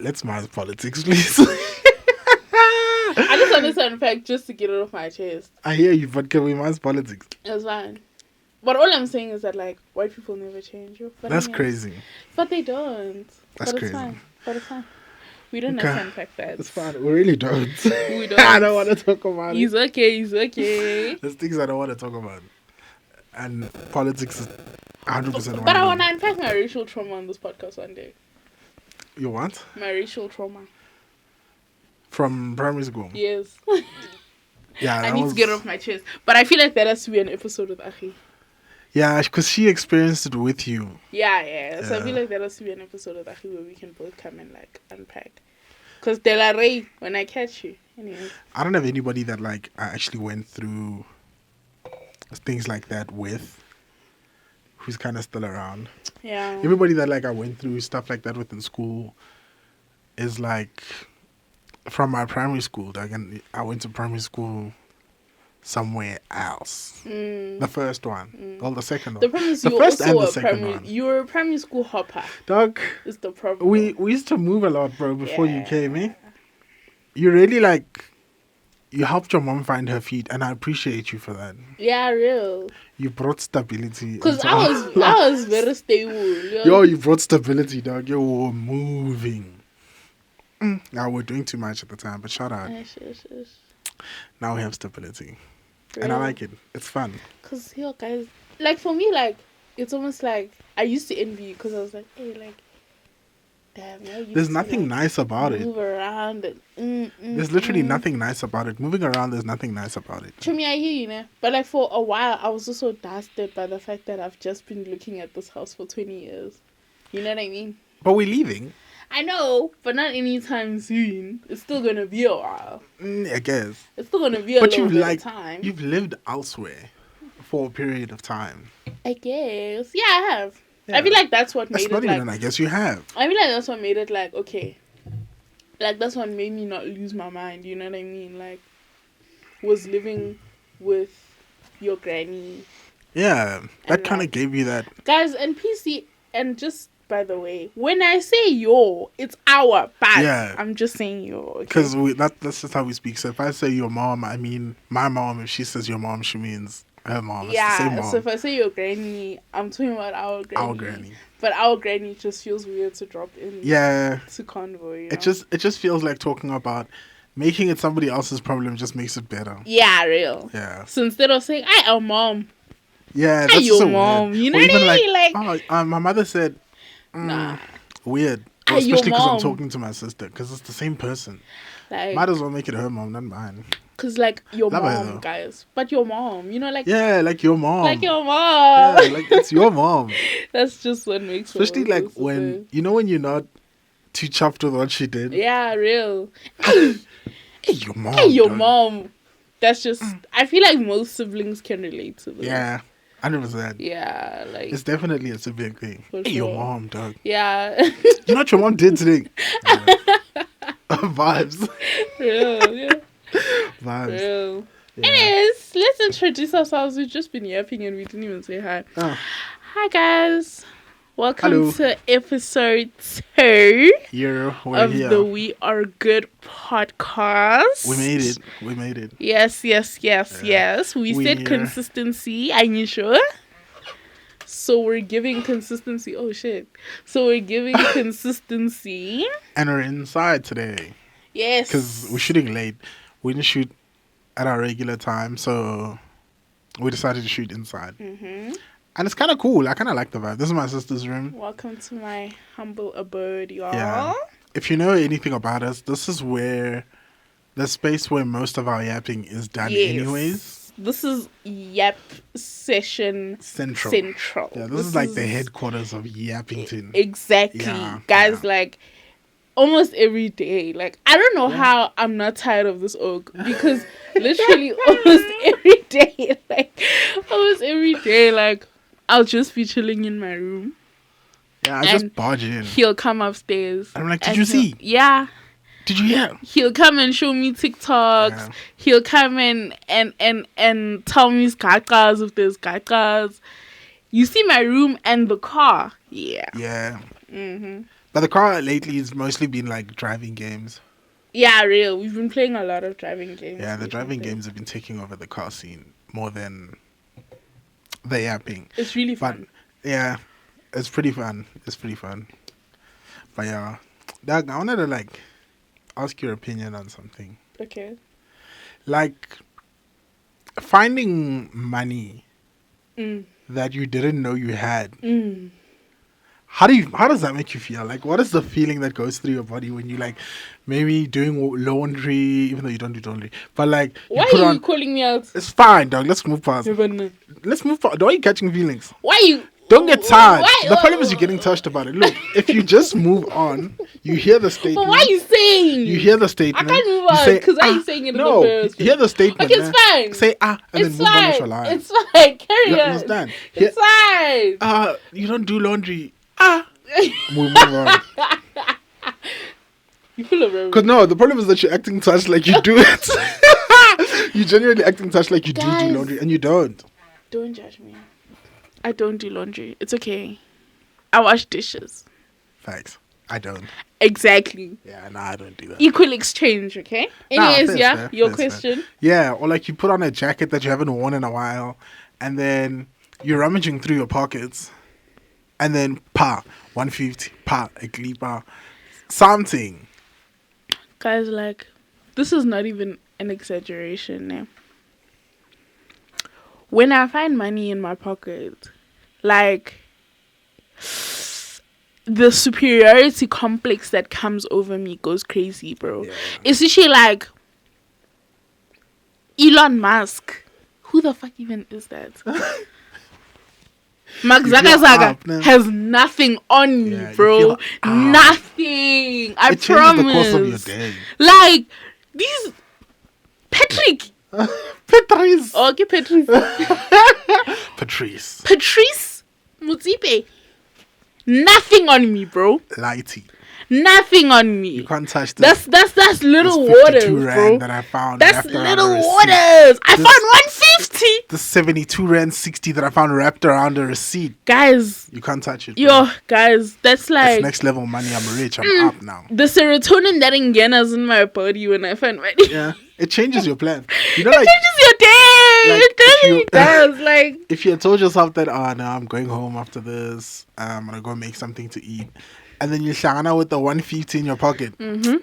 let's mind politics, please. I just want to unpack just to get it off my chest. I hear you, but can we mind politics? It's fine. But all I'm saying is that, like, white people never change. That's crazy. But they don't. That's but crazy. It's fine. But it's fine. We don't have to unpack that. It's fine. We really don't. We don't. I don't want to talk about He's it. He's okay. There's things I don't want to talk about. And politics is 100% But I want to unpack my racial trauma on this podcast one day. You want? My racial trauma. From primary school? Yes. Yeah, I need to get it off my chest. But I feel like that has to be an episode with Achi. Yeah, because she experienced it with you. Yeah. So I feel like that has to be an episode with Achi where we can both come and, like, unpack. Because De La Rey, when I catch you. Anyways. I don't have anybody that, like, I actually went through things like that with, who's kind of still around. Yeah. Everybody that, like, I went through stuff like that with in school is, like, from my primary school. Like, I went to primary school somewhere else. The first one. Well, the second one. The problem is the you first also and the a second primary. one. You were a primary school hopper. Dog, Is the problem. we used to move a lot, bro, before you came, eh? You really, like, you helped your mom find her feet, and I appreciate you for that. Yeah, real. You brought stability. Because I was very stable. Yo, you brought stability, dog. You were moving. Now we're doing too much at the time, but shout out. Yes. Now we have stability. Real. And I like it. It's fun. Because, yo, guys, like, for me, like, it's almost like I used to envy you because I was like, hey, like, damn, yo, There's nothing nice about it. move around and There's literally nothing nice about it. Moving around, there's nothing nice about it. To me, I hear you, know. But, like, for a while, I was also dusted by the fact that I've just been looking at this house for 20 years. You know what I mean? But we're leaving. I know, but not anytime soon. It's still going to be a while. I guess. It's still going to be a But little you've, bit like, of time. you've lived elsewhere for a period of time. I guess. Yeah, I have. Yeah. I feel like that's what That's made not it, like... even, I guess you have. I feel like that's what made it, like, okay. Like, that's what made me not lose my mind, you know what I mean? Like, was living with your granny. Yeah. That And, kind of like, gave you that. Guys, and PC, and just, by the way, when I say your, it's our, but Yeah. I'm just saying your, okay? Because that's just how we speak. So if I say your mom, I mean my mom. If she says your mom, she means her mom. It's the same Yeah, mom. so if I say your granny, I'm talking about our granny. Our granny. But our granny just feels weird to drop in Yeah. to convo, you know? It just feels like talking about making it somebody else's problem just makes it better. Yeah, real. Yeah. So instead of saying, I am mom, Yeah, Hey, that's your so mom, weird. you know Or even what I mean? Like, my mother said, nah. weird. Hey, Well, your especially because I'm mom. talking to my sister, because it's the same person. Like, Might as well make it her mom, not mine. because, like, your Love her, mom, though. guys. But your mom, you know, like... Yeah, like your mom. Like your mom. Yeah, like it's your mom. That's just what makes Especially her like so when when you're not too chuffed with what she did. Yeah, real. Hey, your mom. Hey, your dog. mom. That's just... I feel like most siblings can relate to this. Yeah, 100%. Yeah, like... It's definitely a sibling thing. For Hey, your sure. mom, dog. Yeah. You know what your mom did today? Vibes. Real, yeah. Vibes. Real. Yeah. Anyways, let's introduce ourselves. We've just been yapping and we didn't even say hi. Oh, Hi, guys. Welcome Hello. to episode 2 we're of here. the We Are Good podcast. We made it. We made it. Yes. We We said here. consistency. Are you sure? So we're giving consistency. Oh, shit. So we're giving consistency. And we're inside today. Yes. Because we're shooting late. We didn't shoot at our regular time, so we decided to shoot inside. Mm-hmm. And it's kind of cool. I kind of like the vibe. This is my sister's room. Welcome to my humble abode, y'all. Yeah. If you know anything about us, this is where the space where most of our yapping is done anyways. This is Yap Session Central. Yeah, this is like the headquarters of Yappington. Exactly. Yeah, Guys, yeah. like, almost every day. Like, I don't know how I'm not tired of this oak. Because literally almost every day, like, I'll just be chilling in my room. Yeah, I And just barge in. He'll come upstairs. I'm like, did and you see? Yeah. Did you hear? He'll come and show me TikToks. Yeah. He'll come and tell me skakas if there's skakas. You see my room and the car. Yeah. Yeah. Mm-hmm. But the car lately has mostly been like driving games. Yeah, real. We've been playing a lot of driving games. Yeah, the driving recently. games have been taking over the car scene more than the yapping. It's really But fun. yeah, it's pretty fun. It's pretty fun. But yeah, Doug, I wanted to like ask your opinion on something. Okay. Like finding money Mm. that you didn't know you had. Mm. How does that make you feel? Like, what is the feeling that goes through your body when you like maybe doing laundry, even though you don't do laundry, but like you Why put are on. you calling me out? It's fine, dog. Let's move past. Why Let's move past. Why are you catching feelings? you? Don't get tired. Why? The problem is you're getting touched about it. Look, if you just move on, you hear the statement. But why are you saying? You hear the statement. I can't move you on say, because why are you saying it in no, the first you hear the statement. Okay, it's fine. Say and It's then move on with your fine. life. It's fine. Carry You on. understand? It's fine. You don't do laundry. We'll move on. You full of rubbish. Because no, the problem is that you're acting touch like you do it. You're genuinely acting touch like you do Guys. laundry, and you don't. Don't judge me. I don't do laundry. It's okay. I wash dishes. Facts. I don't. Exactly. Yeah, no, I don't do that. Equal exchange, okay? Nah, Anyways, fair, yeah, fair, your fair, question. Yeah, or like you put on a jacket that you haven't worn in a while, and then you're rummaging through your pockets, and then 150, a clipper, something. Guys, like, this is not even an exaggeration. Eh? When I find money in my pocket, like, the superiority complex that comes over me goes crazy, bro. Yeah. It's literally like Elon Musk. Who the fuck even is that? Mark You feel up, nah? Zuckerberg has nothing on me, Yeah, you bro. feel up. Nothing. I It changes promise. the course of your day. Like these Patrick. Patrice. Okay, Patrice. Patrice. Patrice Mutsipe. Nothing on me, bro. Lighty. Nothing on me. You can't touch this. That's little this 52 waters, rand bro. that I found. That's wrapped around little a receipt. waters. I This- found 150. The 72 rand 60 that I found wrapped around a receipt. Guys, You can't touch it. Bro. yo, guys, that's That's like next level money. I'm rich. I'm up now. the serotonin that enganas in my body when I find money. Yeah, it changes your plan. You know, It like changes your day. like, It if really you- does. Like, if you had told yourself that, oh no, I'm going home after this. I'm gonna go make something to eat, and then you shana with the 150 in your pocket. mm-hmm.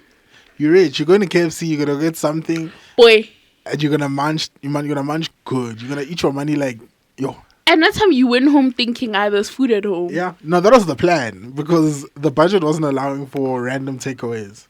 You're rich. You're going to KFC. You're gonna get something, Boy. and you're gonna munch. You're gonna munch good. You're gonna eat your money like yo. And that time you went home thinking, there's food at home. Yeah, no, that was the plan because the budget wasn't allowing for random takeaways.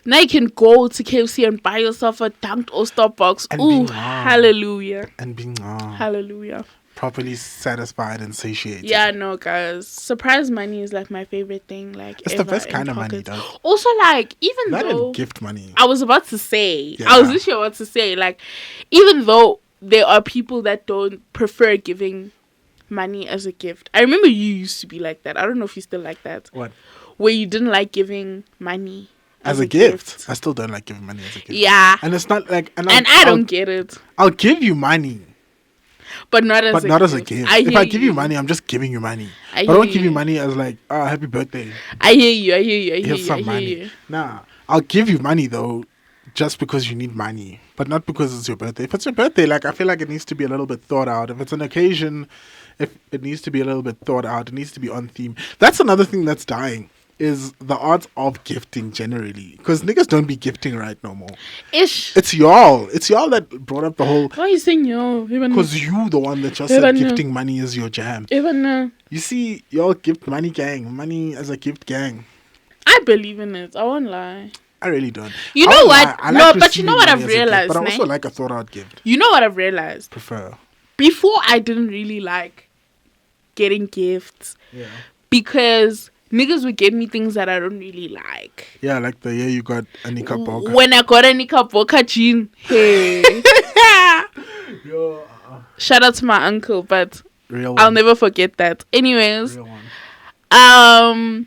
Now you can go to KFC and buy yourself a dunked oyster box. And Ooh, be warm. hallelujah. And being Hallelujah. properly satisfied and satiated. Yeah, no, guys. Surprise money is like my favorite thing. Like, It's the ever best in kind of money, pockets. though. Also, like, even Not though in gift money. I was about to say, Yeah. I was literally about to say, like, even though there are people that don't prefer giving money as a gift. I remember you used to be like that. I don't know if you still like that. What? Where you didn't like giving money As a gift. I still don't like giving money as a gift. Yeah. And it's not like... And I don't get it. I'll give you money, But not as but a not gift. as a gift. I If hear I give you you money, I'm just giving you money. I But I don't hear give you you. money as like, oh, happy birthday. I hear you. I hear you. I hear Here's you. I some hear money. you. Nah, I'll give you money though, just because you need money, but not because it's your birthday. If it's your birthday, like I feel like it needs to be a little bit thought out. If it's an occasion, if it needs to be a little bit thought out, it needs to be on theme. That's another thing that's dying is the art of gifting generally, because niggas don't be gifting right no more. Ish. It's y'all that brought up the whole. Why are you saying yo? Because you the one that just said Even, gifting money is your jam. Even You see, y'all gift money gang, money as a gift gang. I believe in it. I won't lie. I really don't. You I know won't what? lie, I No, like but you receiving know what money I've as a gift, realized, But I ne? also like a thought out gift. You know what I've realized? Prefer. Before I didn't really like getting gifts Yeah. because niggas would get me things that I don't really like. Yeah, like the year you got a Nika Boga. When I got a Nika Boka jean, hey. Shout out to my uncle, but Real one. I'll never forget that. Anyways, Real one.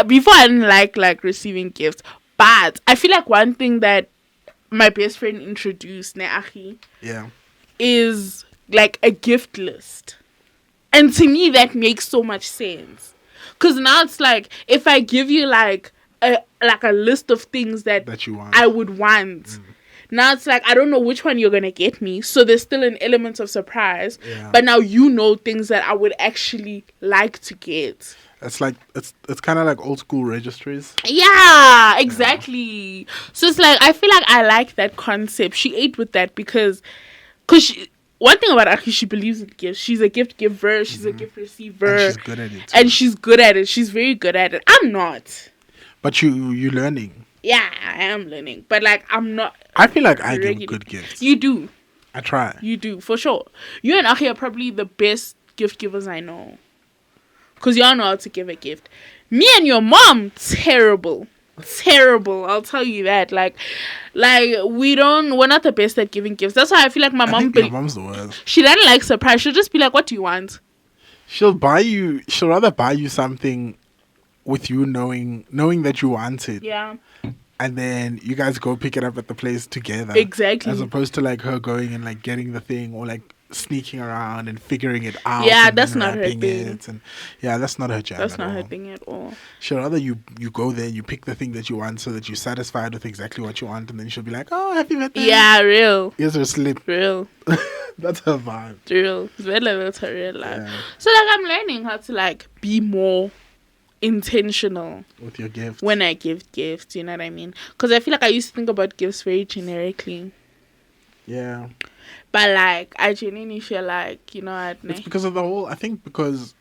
before I didn't like receiving gifts, but I feel like one thing that my best friend introduced, Neachi, Yeah. is like a gift list. And to me, that makes so much sense. Because now it's like, if I give you like a list of things That you want. I would want. Now it's like, I don't know which one you're gonna get me, so there's still an element of surprise. Yeah. But now you know things that I would actually like to get. It's like it's kind of like old school registries. Yeah, exactly. So it's like, I feel like I like that concept. She ate with that because one thing about Aki, she believes in gifts. She's a gift giver. She's a gift receiver. And she's good at it. And she's good at it. She's very good at it. I'm not. But you're learning. Yeah, I am learning. But like, I'm not. I feel like I give good gifts. You do. I try. You do, for sure. You and Aki are probably the best gift givers I know. Because y'all know how to give a gift. Me and your mom, terrible. Terrible. I'll tell you that. Like we're not the best at giving gifts. That's why I feel like my mom. Your mom's the worst. She doesn't like surprise. She'll just be like, "What do you want?" She'll rather buy you something with you knowing that you want it. Yeah. And then you guys go pick it up at the place together. Exactly. As opposed to like her going and like getting the thing or like sneaking around and figuring it out. Yeah, that's not her thing. That's not her jam. That's not her thing at all. She'll rather you go there, you pick the thing that you want so that you're satisfied with exactly what you want, and then she'll be like, "Oh, happy birthday." Yeah, real. Here's her slip. Real. That's her vibe. Real. That's her real life. Yeah. So like, I'm learning how to like be more intentional with your gifts when I give gifts. You know what I mean? Because I feel like I used to think about gifts very generically. Yeah. But like, I genuinely feel like, you know, it's because of the whole. I think because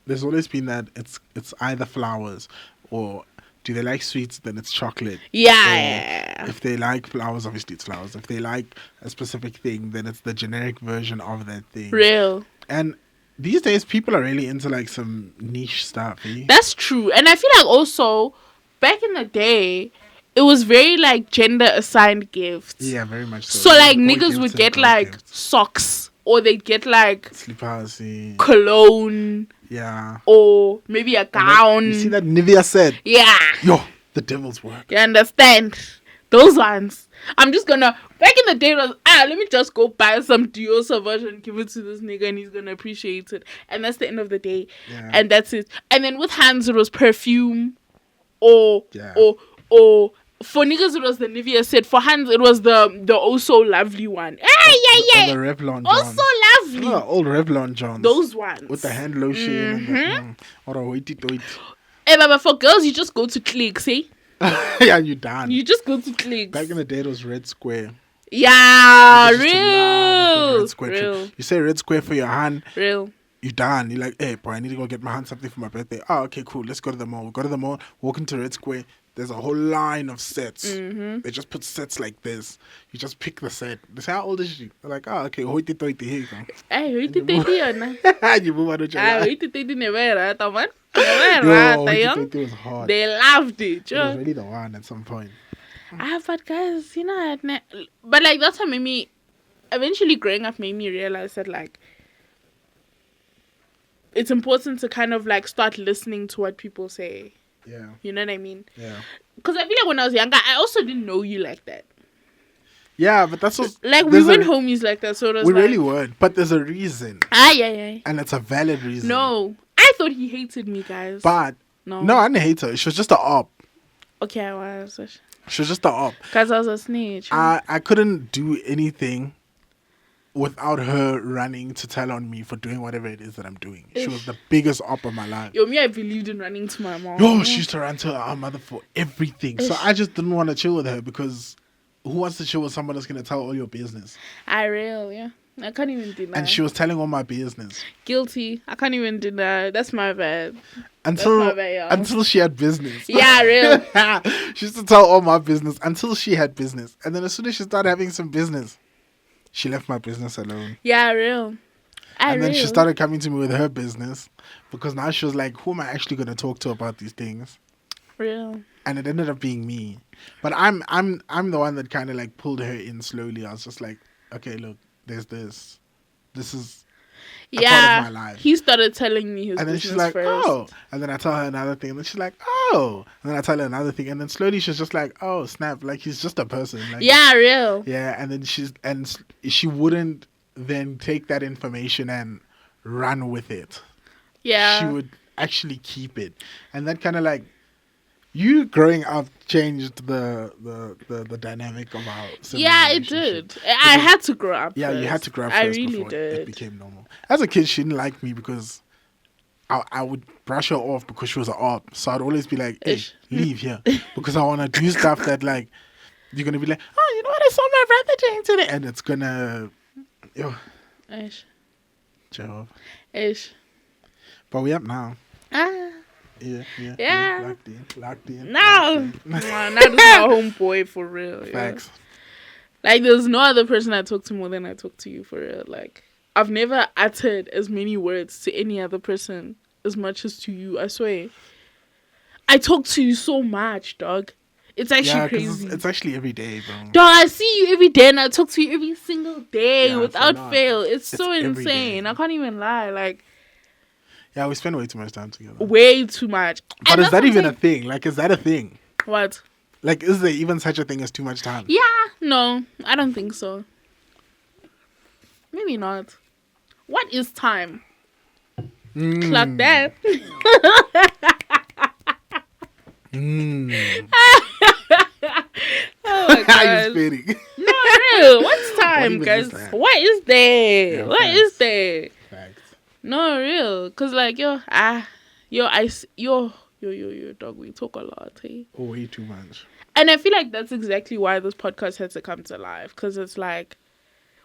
there's always been that it's either flowers or do they like sweets, then it's chocolate. Yeah. If they like flowers, obviously it's flowers. If they like a specific thing, then it's the generic version of that thing. Real. And these days, people are really into like some niche stuff. Eh? That's true. And I feel like also, back in the day, it was very like gender assigned gifts. Yeah, very much so. So like niggas would get like socks, or they'd get like slippers, cologne. Yeah. Or maybe a gown. You see that Nivea set? Yeah. Yo, the devil's work. You understand? Those ones. I'm just gonna, back in the day, it was, let me just go buy some Dior Sauvage and give it to this nigga and he's gonna appreciate it. And that's the end of the day. Yeah. And that's it. And then with hands, it was perfume or for niggas, it was the Nivea set. For hands, it was the Oh So Lovely one. Yeah. The Revlon Johns. Oh So Lovely. Old Revlon Johns. Those ones. With the hand lotion. And the, but for girls, you just go to Click, see? Yeah, you done. You just go to Clicks. Back in the day, it was Red Square. Yeah, real. Red Square. Real. You say Red Square for your hand. Real. You done. You're like, hey, boy, I need to go get my hand something for my birthday. Oh, okay, cool. Let's go to the mall. We go to the mall, walk into Red Square. There's a whole line of sets. Mm-hmm. They just put sets like this. You just pick the set. They say, how old is she? They're like, oh, okay, hoity toity, here you go. Hey, hoity toity, yona. You move on to your hoity toity never rata, man. Hoity toity was hard. They loved it. It was really the one at some point. But guys, you know, but like that's what made me, eventually growing up made me realize that like, it's important to kind of like start listening to what people say. Yeah. You know what I mean? Yeah. Because I feel like when I was younger, I also didn't know you like that. Yeah, but that's what... Like, we weren't homies like that, so it was we like... really weren't, but there's a reason. Yeah. And it's a valid reason. No. I thought he hated me, guys. But... No, I didn't hate her. She was just a op. Okay, I was. She was just a op. Because I was a snitch. I couldn't do anything without her running to tell on me for doing whatever it is that I'm doing. She was the biggest op of my life. Yo, me, I believed in running to my mom. Yo, she used to run to her mother for everything. So I just didn't want to chill with her because who wants to chill with someone that's going to tell all your business? Yeah. I can't even deny. And she was telling all my business. Guilty. I can't even deny. That's my bad. Until she had business. Yeah, real. She used to tell all my business until she had business. And then as soon as she started having some business, she left my business alone. Yeah, real. And then she started coming to me with her business because now she was like, who am I actually going to talk to about these things? Real. And it ended up being me. But I'm the one that kind of like pulled her in slowly. I was just like, okay, look, there's this. This is a part of my life. He started telling me his business. And then she's like, first. oh. And then I tell her another thing. And then she's like, oh. And then I tell her another thing. And then slowly she's just like, oh, snap. Like, he's just a person. Like, yeah, real. Yeah. And then she wouldn't then take that information and run with it. Yeah. She would actually keep it, and that kind of like you growing up changed the dynamic of our sibling Yeah, it relationship. did. I had to grow up. Yeah, first. you had to grow up I first really before it did. became normal. As a kid, she didn't like me because I would brush her off because she was an op. So I'd always be like, hey, Ish. leave here. Because I want to do stuff that, like, you're going to be like, oh, you know what? I saw my brother doing today. And it's going to, yo, Ish. Jehovah. Ish. But we up now. Ah. Yeah. Locked in. No. No, now this is my homeboy for real. Facts. Yeah. Like, there's no other person I talk to more than I talk to you for real. Like, I've never uttered as many words to any other person as much as to you. I swear. I talk to you so much, dog. It's actually crazy. It's actually every day, bro. Dog, I see you every day and I talk to you every single day Yeah, without fail. It's so every insane. day. I can't even lie. Like, Yeah, we spend way too much time together. way too much. But And is that that's even a what thing? Like, is that a thing? I'm saying. What? Like, is there even such a thing as too much time? Yeah, no, I don't think so. Maybe not. What is time? Clock that. Oh my You're god. spitting. No, real. What's time, even guys? is that? What is there? Yeah, What facts. is there? Facts. No, real. Cause like yo, dog. We talk a lot, hey? Oh, way too much. And I feel like that's exactly why this podcast had to come to life. Cause it's like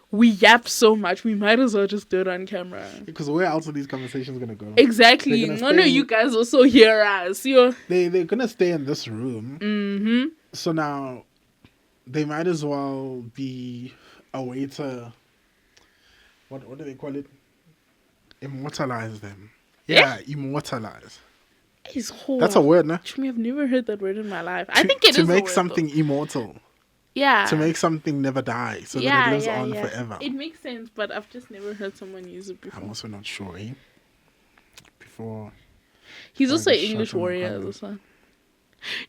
we yap so much, we might as well just do it on camera. Because where else are these conversations gonna go? Exactly. They're No, gonna no, stay- you guys also hear us. Yo. They're gonna stay in this room. Mm-hmm. So now they might as well be a way to what do they call it? Immortalize them. Yeah, immortalize. It's whole. That's a word, no? I've never heard that word in my life. I think it to is a make word, something though. immortal. Yeah. To make something never die, so that it lives on yeah. forever. It makes sense, but I've just never heard someone use it before. I'm also not sure, eh? Before He's I also an get shot English on the warrior comment. as well.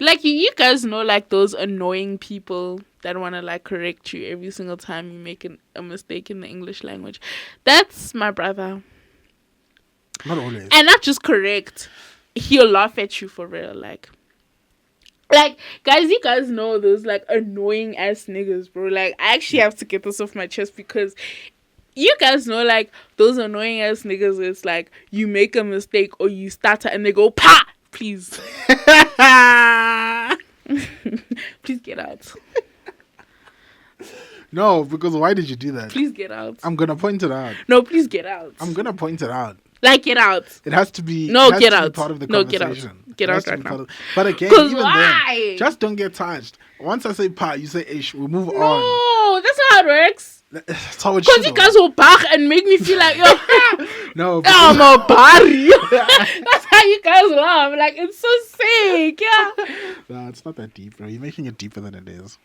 Like you guys know, like those annoying people that want to like correct you every single time you make a mistake in the English language. That's my brother, not always. and not just correct. He'll laugh at you for real, like guys, you guys know those like annoying ass niggas, bro. Like I actually have to get this off my chest because you guys know like those annoying ass niggas. It's like you make a mistake or you stutter and they go pa. Please. Please get out. No, because why did you do that? Please get out. I'm gonna point it out. No, please get out. I'm gonna point it out. Like, get out. It has to be. No, it has get to be out. part of the No, get out. conversation. Get It has out to right be now. part of- But again, 'Cause even why? then, just don't get touched. Once I say pa, you say ish. We move on. No, that's not how it works. That's how it Because should. you guys will back and make me feel like, yo, No, I'm a body. That's how you guys laugh. Like, it's so sick. Yeah. nah, it's not that deep, bro. You're making it deeper than it is.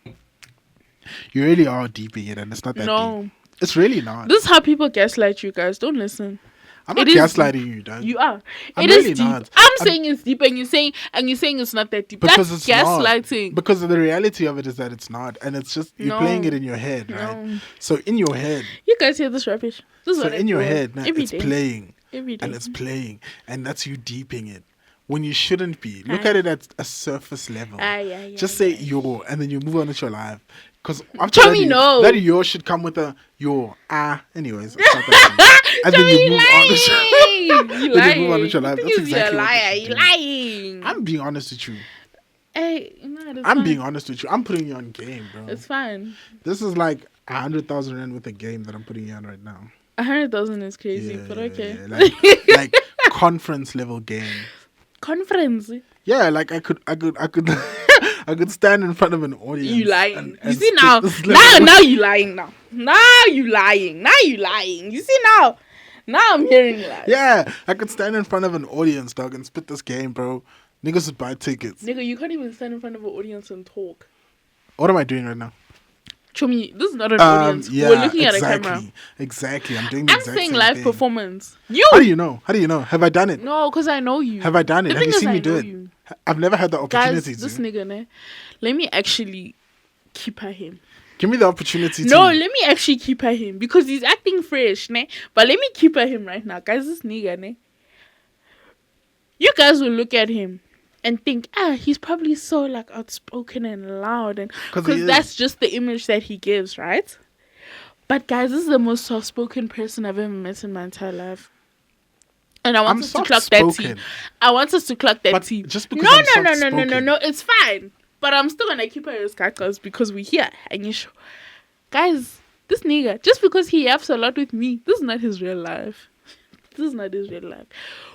You really are deeping it, and it's not that No. deep. It's really not. This is how people gaslight you guys. Don't listen. I'm not it is gaslighting you, dog. You are. I'm It is really deep. not. I'm saying it's deep, and you're saying it's not that deep. Because That's it's not. gaslighting. Because the reality of it is that it's not, and it's just you're No. playing it in your head, right? No. So in your head, You guys hear this rubbish? This is so what I in your do head, now, every it's day. playing, Every day. and it's playing, and that's you deeping it when you shouldn't be. Look Aye. at it at a surface level. Aye, Just say yo, and then you move on with your life. Because Tommy, no. that yo should come with a yo. Anyways, it's not that deep. And then you move on with your You then you move on with your life. The thing That's is, exactly you're a what you liar. should You're do. lying. I'm being honest with you. Hey, no, it's I'm fine. being honest with you. I'm putting you on game, bro. It's fine. This is like 100,000 rand with a game that I'm putting you on right now. 100,000 is crazy, Yeah, but yeah, okay. yeah. Like conference level game. Conference. Yeah, like I could I could stand in front of an audience. You lying. and You see spit now. this level. Now you lying now. Now you lying. Now you lying. You see now. Now I'm hearing lies. Yeah, I could stand in front of an audience, dog, and spit this game, bro. Niggas would buy tickets. Nigga, you can't even stand in front of an audience and talk. What am I doing right now? Chumi, this is not an audience. Yeah, We're looking exactly, at a camera. Exactly. I'm doing the I'm exact saying same live thing. performance. You. How do you know? How do you know? Have I done it? No, because I know you. Have I done it? The Have you thing is, seen I me do know it? you. I've never had the Guys, opportunity this to. nigga, ne? Let me actually keep her him. Give me the opportunity to. No, let me actually keep her him because he's acting fresh, ne? But let me keep her him right now, guys. This nigga, ne? you guys will look at him and think, he's probably so like outspoken and loud, and because that's just the image that he gives, right? But guys, this is the most soft-spoken person I've ever met in my entire life. And I want us to clock that tea. I want us to clock that tea. Just because no, it's fine. But I'm still gonna keep her as cactus because we're here. And you show, guys, this nigga, just because he yaps a lot with me, this is not his real life. This is not his real life.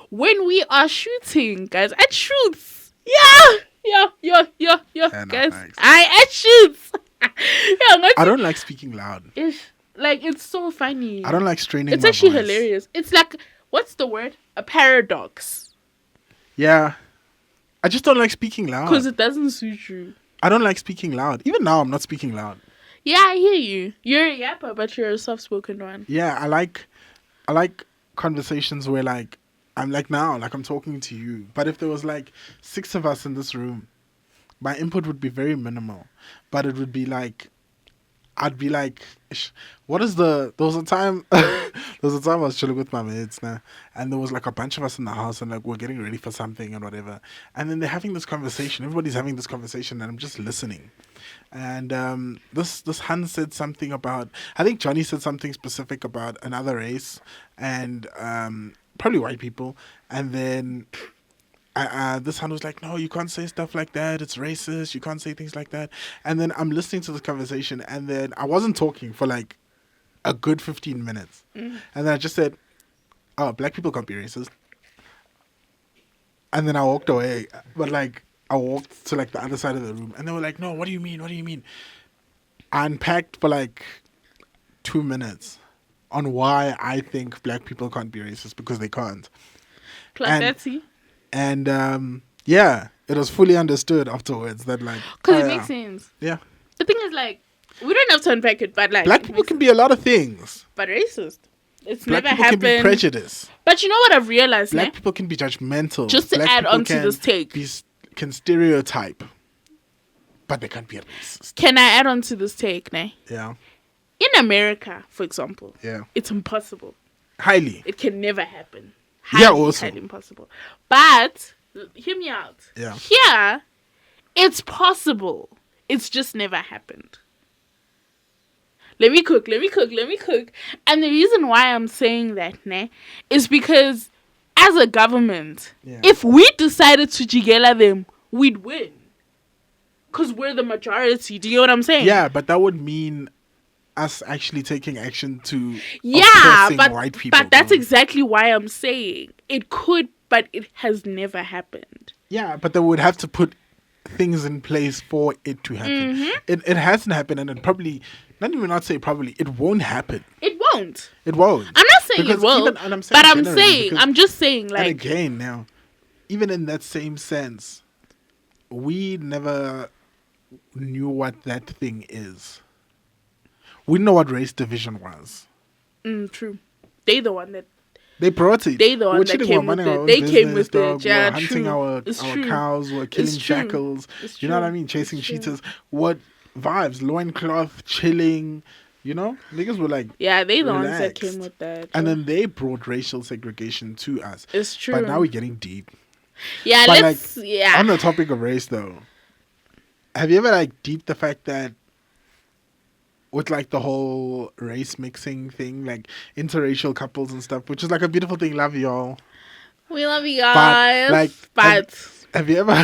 When we are shooting, guys, at shoots, yeah, guys, nice. I at shoots. I don't like speaking loud. It's so funny. I don't like straining. It's actually hilarious. It's like, what's the word? A paradox. Yeah. I just don't like speaking loud. Because it doesn't suit you. I don't like speaking loud. Even now, I'm not speaking loud. Yeah, I hear you. You're a yapper, but you're a soft-spoken one. Yeah, I like conversations where, like, I'm like now, like I'm talking to you. But if there was, like, 6 of us in this room, my input would be very minimal. But it would be like, I'd be like, there was a time I was chilling with my mates now, and there was like a bunch of us in the house, and like we're getting ready for something and whatever, and then they're having this conversation. Everybody's having this conversation, and I'm just listening. And this Hun said something about, I think Johnny said something specific about another race, and probably white people, and then this Hun was like, no, you can't say stuff like that. It's racist. You can't say things like that. And then I'm listening to this conversation, and then I wasn't talking for like a good 15 minutes. And then I just said, oh, black people can't be racist. And then I walked away. But like, I walked to like the other side of the room, and they were like, no, what do you mean? What do you mean? I unpacked for like 2 minutes on why I think black people can't be racist, because they can't. And yeah, it was fully understood afterwards that like, because it makes sense. Yeah. The thing is, like, we don't have to unpack it, but like, black people can be a lot of things. But racist. It's black never people happened. Can be prejudiced. But you know what I've realized? Black people can be judgmental. Just to black add on to this take, can stereotype, but they can't be a racist. Can I add on to this take, ne? Yeah. In America, for example, it's impossible. Highly. It can never happen. Also. Highly impossible. But hear me out. Yeah. Here, it's possible. It's just never happened. Let me cook. And the reason why I'm saying that, ne, is because as a government, if we decided to jigela them, we'd win. Because we're the majority. Do you know what I'm saying? Yeah, but that would mean us actually taking action to white people. But that's exactly why I'm saying it could, but it has never happened. Yeah, but they would have to put things in place for it to happen. Mm-hmm. It hasn't happened, and it probably, it won't happen. It won't. It won't. I'm not saying it won't, I'm just saying, like... And again, now, even in that same sense, we never knew what that thing is. We know what race division was. True. They the one that... They brought it. They the one that came with it. They came with it. Yeah, we're hunting our cows. We're killing jackals. You know what I mean? Chasing cheetahs. What vibes? Loincloth, chilling. You know? Niggas were like, yeah, they the ones that came with that. And then they brought racial segregation to us. It's true. But now we're getting deep. Yeah, but on the topic of race, though, have you ever like deeped the fact that with like the whole race mixing thing, like interracial couples and stuff, which is like a beautiful thing. Love y'all. We love you guys. But have you ever?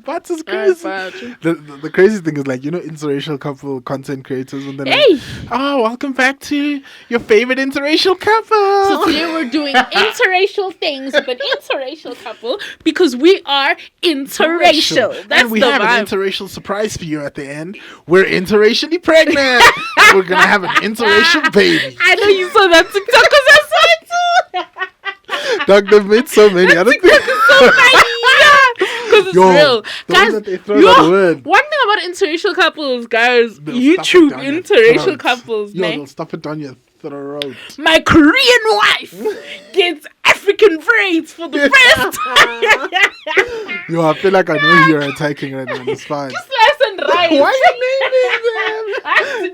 But it's crazy. The crazy thing is, like, you know, interracial couple content creators, and then like, oh, welcome back to your favorite interracial couple. So today we're doing interracial things with an interracial couple because we are interracial. That's and we have an interracial surprise for you at the end. We're interracially pregnant. And we're gonna have an interracial baby. I know you saw that TikTok because I saw it too. Doug, they've made so many. I don't think so many. Because it's real. Guys, one thing about interracial couples, guys, YouTube interracial couples, they'll stuff it down your throat. My Korean wife gets African braids for the first time. Yo, I feel like I know who you're attacking right now. It's fine. Slice and rice. Why are you naming them? I have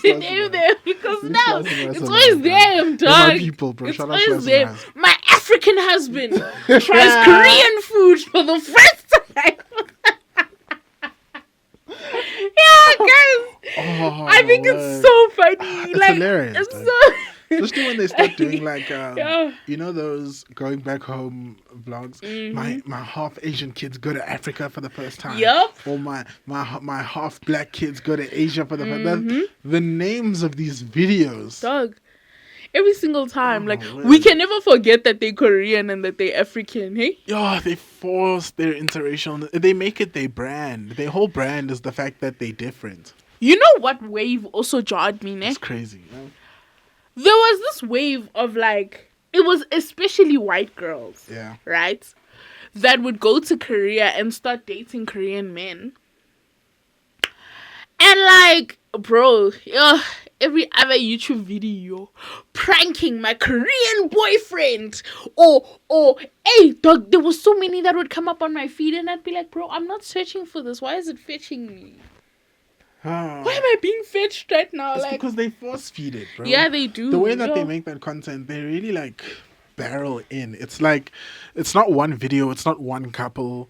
to name them because now it's always them, dog. My people, bro. It's always them. My African African husband tries Korean food for the first time. Yeah, guys. Oh, I think it's so funny. It's like, hilarious, it's dude. so. Especially when they start doing like, Yeah. you know, those going back home vlogs. My half Asian kids go to Africa for the first time. Yup. Or my half black kids go to Asia for the first time. The names of these videos. Dog. Every single time. Oh, like, word. we can never forget that they're Korean and that they're African, hey? Yeah, they force their interracial. They make it their brand. Their whole brand is the fact that they're different. You know what wave also jarred me, ne? It's crazy. You know? There was this wave of like, it was especially white girls, Yeah. right? That would go to Korea and start dating Korean men. And like, bro, every other YouTube video pranking my Korean boyfriend. Or, hey, dog, there was so many that would come up on my feed and I'd be like, bro, I'm not searching for this. Why is it fetching me? Why am I being fetched right now? It's like, because they force feed it, bro. yeah, they do. The way that they make that content, they really like barrel in. It's like, it's not one video, it's not one couple.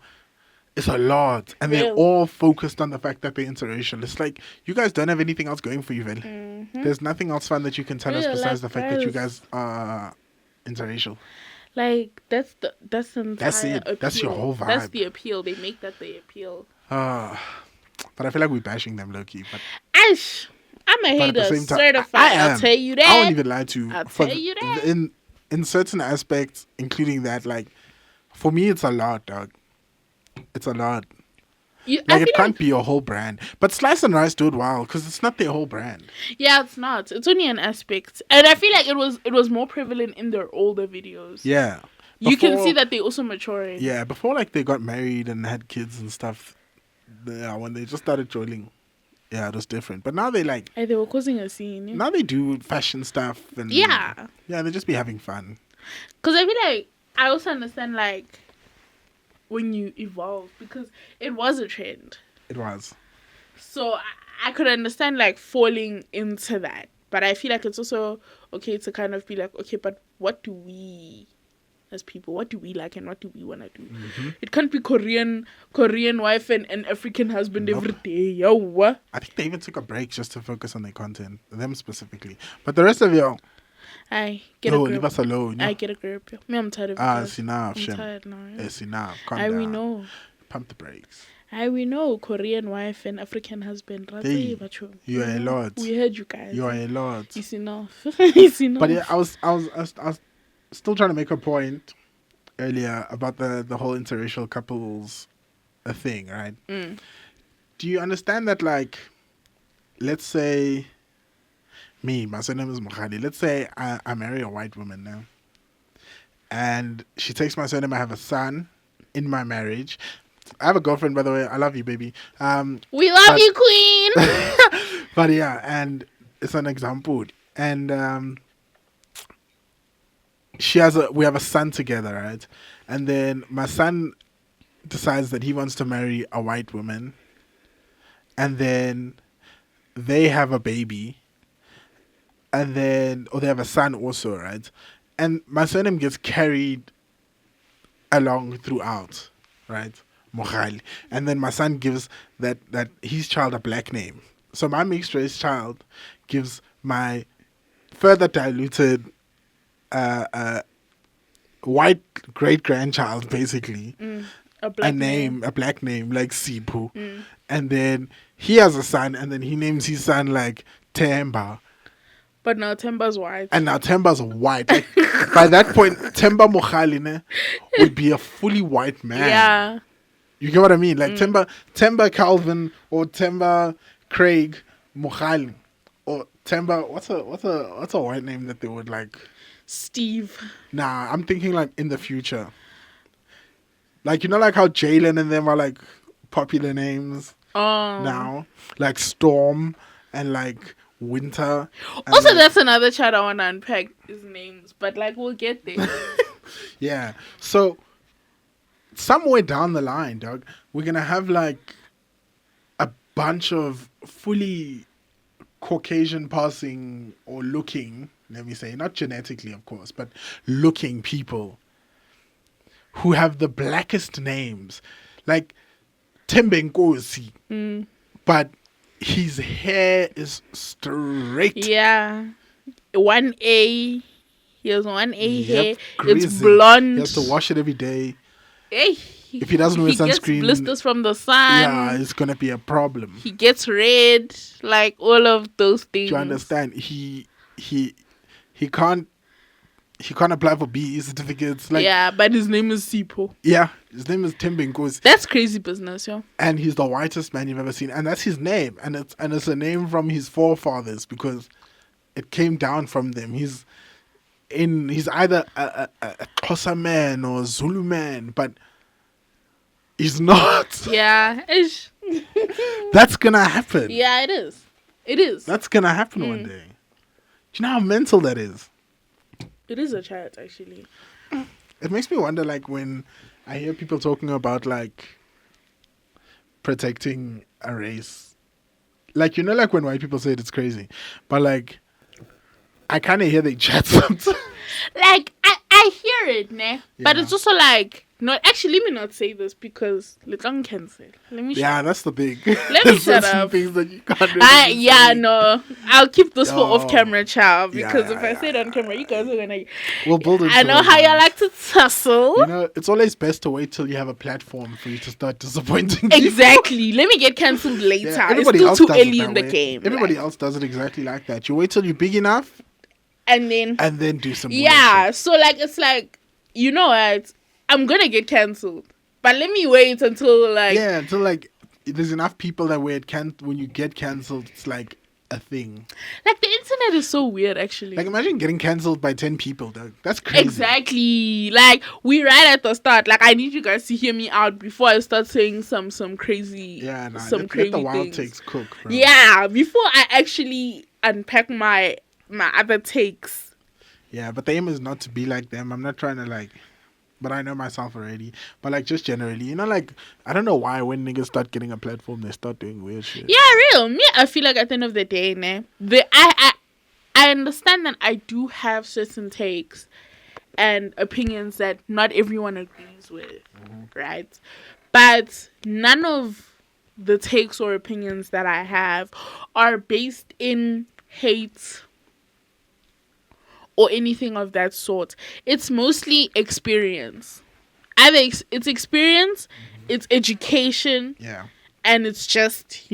It's a lot. And they're all focused on the fact that they're interracial. It's like, you guys don't have anything else going for you, Vel. There's nothing else fun that you can tell us besides the fact that you guys are interracial. Like, that's the entire That's it. appeal. That's your whole vibe. That's the appeal. They make that the appeal. But I feel like we're bashing them low-key. But Ash, I'm a at the hater same time, certified. I am. I'll tell you that. I won't even lie to you. I'll tell you that. In certain aspects, including that, like, for me, it's a lot, dog. It's a lot. Like, it can't be your whole brand. But Slice and Rice do it well, because it's not their whole brand. Yeah, it's not. It's only an aspect. And I feel like it was more prevalent in their older videos. Yeah. You can see that they also maturing. Yeah, before, like, they got married and had kids and stuff, when they just started trolling, yeah, it was different. But now they, like... Hey, they were causing a scene. Yeah? Now they do fashion stuff. And yeah. Yeah, they just be having fun. Because I feel like, I also understand, like, when you evolve, because it was a trend. It was. So I could understand like falling into that, but I feel like it's also okay to kind of be like, okay, but what do we as people, what do we like and what do we want to do? It can't be Korean wife and African husband every day. Yo, I think they even took a break just to focus on their content, them specifically. But the rest of y'all, I get a grip. Leave us alone. I get a grip. Me, I'm tired of it. It's enough. I'm tired now. Yeah. It's enough. Calm I down. we know. Pump the brakes. We know Korean wife and African husband. Hey, you are a lot. We heard you guys. You are a lot. It's enough. It's enough. But yeah, I was still trying to make a point earlier about the whole interracial couples thing, right? Do you understand that, like, let's say my surname is Mukhadi. Let's say I marry a white woman now, and she takes my surname. I have a son in my marriage. I have a girlfriend, by the way. I love you, baby. We love you, queen. But yeah, and it's an example. And we have a son together, right? And then my son decides that he wants to marry a white woman, and then they have a baby, or they have a son also, right? And my surname gets carried along throughout, right? Mohali. And then my son gives that his child a black name. So my mixed race child gives my further diluted white great grandchild basically a black name like Sipu. And then he has a son, and then he names his son like Temba. But now Temba's white. And now Temba's white. Like, by that point, Temba Mohaline would be a fully white man. Yeah. You get what I mean? Like Temba Calvin or Temba Craig Mohaline or Temba. What's a white name that they would like? Steve. Nah, I'm thinking like in the future. Like, you know, like how Jalen and them are like popular names now, like Storm and like Winter. Also, like, that's another child I want to unpack his names, but like we'll get there. Yeah. So somewhere down the line, dog, we're gonna have like a bunch of fully Caucasian passing or looking, let me say, not genetically of course, but looking people who have the blackest names, like Tembe Nkosi, but his hair is straight. Yeah. 1A. He has 1A hair. Yep, It's greasy. blonde. He has to wash it every day. Hey, If he doesn't wear he gets sunscreen, blisters from the sun. yeah, it's gonna be a problem. He gets red, like all of those things. Do you understand? He can't apply for BE certificates. Like, yeah, but his name is Sipho. yeah, his name is Tembe Nkosi, That's crazy business, yo. and he's the whitest man you've ever seen, and that's his name, and it's a name from his forefathers because it came down from them. He's either a Xhosa man or a Zulu man, but he's not. Yeah, ish. That's gonna happen. Yeah, it is. It is. That's gonna happen one day. Do you know how mental that is? It is a chat, actually. It makes me wonder, like, when I hear people talking about, like, protecting a race. Like, like when white people say it, it's crazy. But, like, I kind of hear they chat sometimes. Like, I hear it, ne? But Yeah. it's also like, no, actually, let me not say this because Litong cancel. Let me Yeah, that's the thing. Let me shut up. Things that you can't really yeah, say. no. I'll keep this for No. off camera, child. Because Yeah, if I say it on camera, you guys are gonna. We'll build it. I know how you like to tussle. It's always best to wait till you have a platform for you to start disappointing people. Exactly. Let me get cancelled later. Yeah, it's everybody still else too does it early that in the way. game. Everybody like. else does it exactly like that. You wait till you're big enough And then. and then do some Yeah. bullshit. So, like, it's like, you know what? I'm gonna get cancelled. But let me wait until, like. Yeah, until, like, there's enough people that where when you get cancelled, it's like a thing. Like, the internet is so weird, actually. Like, imagine getting cancelled by 10 people, dog. That's crazy. Exactly. Like, we right at the start. Like, I need you guys to hear me out before I start saying some crazy, Yeah, nah. some Let crazy the wild things. takes cook, bro. Yeah, before I actually unpack my other takes. Yeah, but the aim is not to be like them. I'm not trying to, like... But I know myself already. But, like, just generally, like, I don't know why when niggas start getting a platform, they start doing weird shit. Yeah, real. Me, I feel like at the end of the day, I understand that I do have certain takes and opinions that not everyone agrees with, right? But none of the takes or opinions that I have are based in hate or anything of that sort. It's mostly experience. It's experience, it's education, Yeah. and it's just,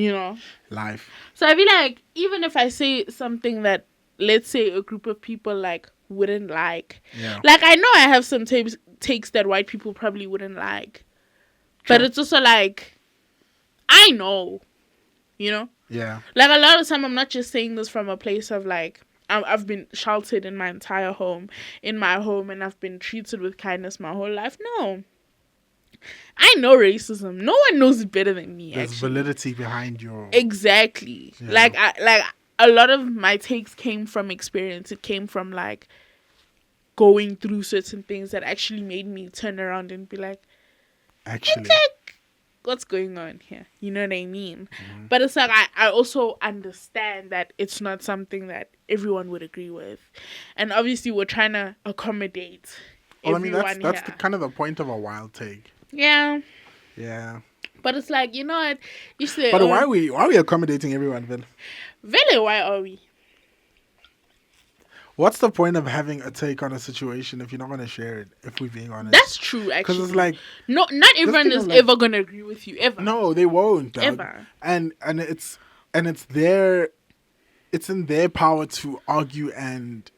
Life. So I feel like even if I say something that, let's say, a group of people, like, wouldn't like. Yeah. Like, I know I have some takes that white people probably wouldn't like. But Sure. it's also like, I know, Yeah. Like, a lot of time, I'm not just saying this from a place of, like, I've been sheltered in my entire home, and I've been treated with kindness my whole life. No. I know racism. No one knows it better than me, There's actually. validity behind your... Exactly. Yeah. Like, a lot of my takes came from experience. It came from, like, going through certain things that actually made me turn around and be like, Actually. like, what's going on here? You know what I mean? But it's like, I also understand that it's not something that everyone would agree with. And obviously, we're trying to accommodate Well, I mean, everyone that's here. kind of the point of a wild take. Yeah. Yeah. But it's like, you know what? You say, But why are we accommodating everyone, Vin? Vele, why are we? What's the point of having a take on a situation if you're not going to share it, if we're being honest? That's true, actually. Because it's like... No, not everyone is ever going to agree with you, ever. No, they won't, dog. Ever. And it's in their power to argue and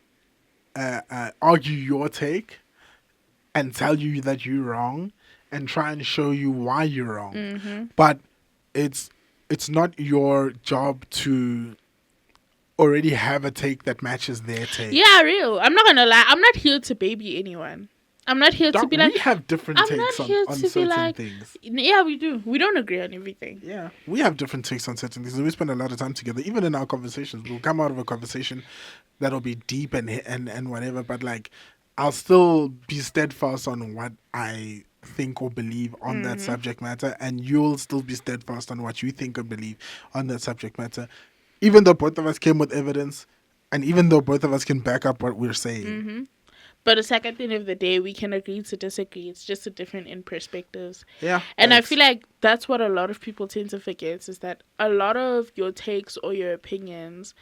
argue your take and tell you that you're wrong and try and show you why you're wrong. Mm-hmm. But it's not your job to already have a take that matches their take. Yeah, real. I'm not gonna lie. I'm not here to baby anyone. I'm not here to Dog, be like. we have different I'm takes not here on to be certain like. things. Yeah, we do. We don't agree on everything. Yeah, we have different takes on certain things. We spend a lot of time together. Even in our conversations, we'll come out of a conversation that'll be deep and whatever. But like, I'll still be steadfast on what I think or believe on that subject matter, and you'll still be steadfast on what you think or believe on that subject matter. Even though both of us came with evidence, and even though both of us can back up what we're saying. Mm-hmm. But it's like at the end of the day, we can agree to disagree. It's just a different in perspectives. Yeah. And I Facts. feel like that's what a lot of people tend to forget is that a lot of your takes or your opinions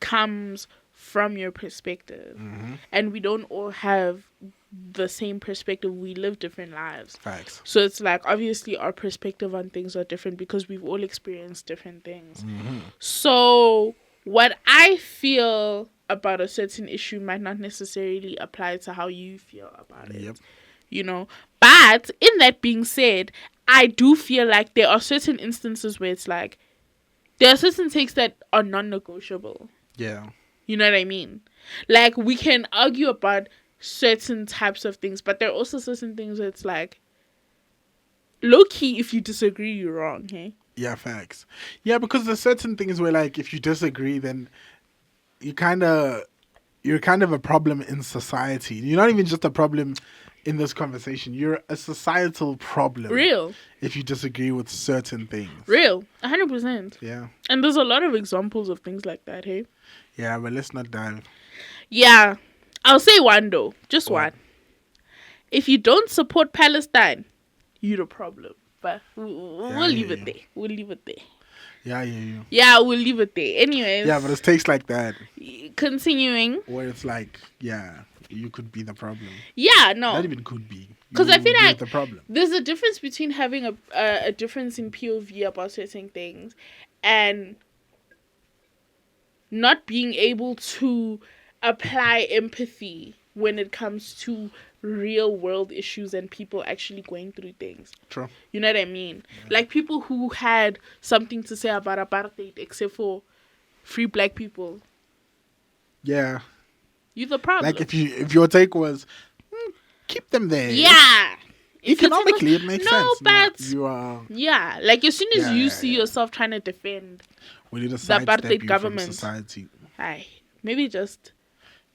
comes from your perspective. Mm-hmm. And we don't all have the same perspective. We live different lives. Facts. So it's like obviously our perspective on things are different because we've all experienced different things. Mm-hmm. So what I feel about a certain issue might not necessarily apply to how you feel about it. Yep. You know, but in that being said, I do feel like there are certain instances where it's like there are certain takes that are non-negotiable. Yeah. You know what I mean? Like we can argue about certain types of things, but there are also certain things where it's like low key, if you disagree, you're wrong. Hey. Yeah. Facts. Yeah, because there's certain things where like if you disagree, then you're kind of a problem in society. You're not even just a problem in this conversation. You're a societal problem. Real. If you disagree with certain things. Real. 100%. Yeah. And there's a lot of examples of things like that, hey? Yeah, but let's not dive. Yeah. I'll say one though. Just What? one. If you don't support Palestine, you're the problem. But we'll leave it there. We'll leave it there. Yeah, yeah. Yeah, we'll leave it there. Anyways. Yeah, but it's takes like that Continuing. where it's like, yeah, you could be the problem. Yeah, no. Not even could be. 'Cause I feel You're like the problem. there's a difference between having a difference in POV about certain things and not being able to apply empathy when it comes to real world issues and people actually going through things. True. You know what I mean? Like people who had something to say about apartheid except for free black people. Yeah. You're the problem. Like if your take was keep them there. yeah. If your take Economically, was- it makes no, sense. but You are. yeah, like as soon as Yeah, you yeah, see yeah. yourself trying to defend, We need to apartheid sidestep you from government. society. hi, maybe just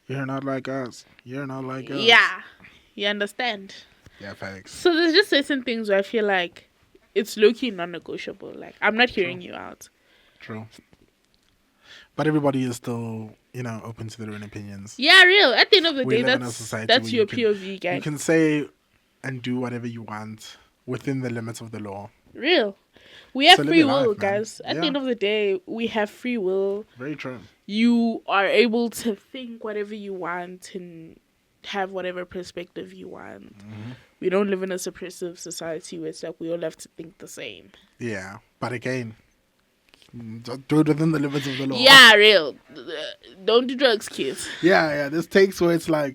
You're not like us. You're not like us. yeah, you understand. Yeah, facts. So there's just certain things where I feel like it's low-key non-negotiable. Like I'm not hearing you out. True. But everybody is still, open to their own opinions. Yeah, real. At the end of the We day, live in a that's society that's where your you can- POV, guys. You can say and do whatever you want within the limits of the law. Real. We have So live free your will, life, man. guys. At the Yeah. end of the day, we have free will. Very true. You are able to think whatever you want and have whatever perspective you want. Mm-hmm. We don't live in a suppressive society where it's like we all have to think the same. Yeah. But again, just do it within the limits of the law. Yeah, real. Don't do drugs, kids. Yeah. This takes where it's like,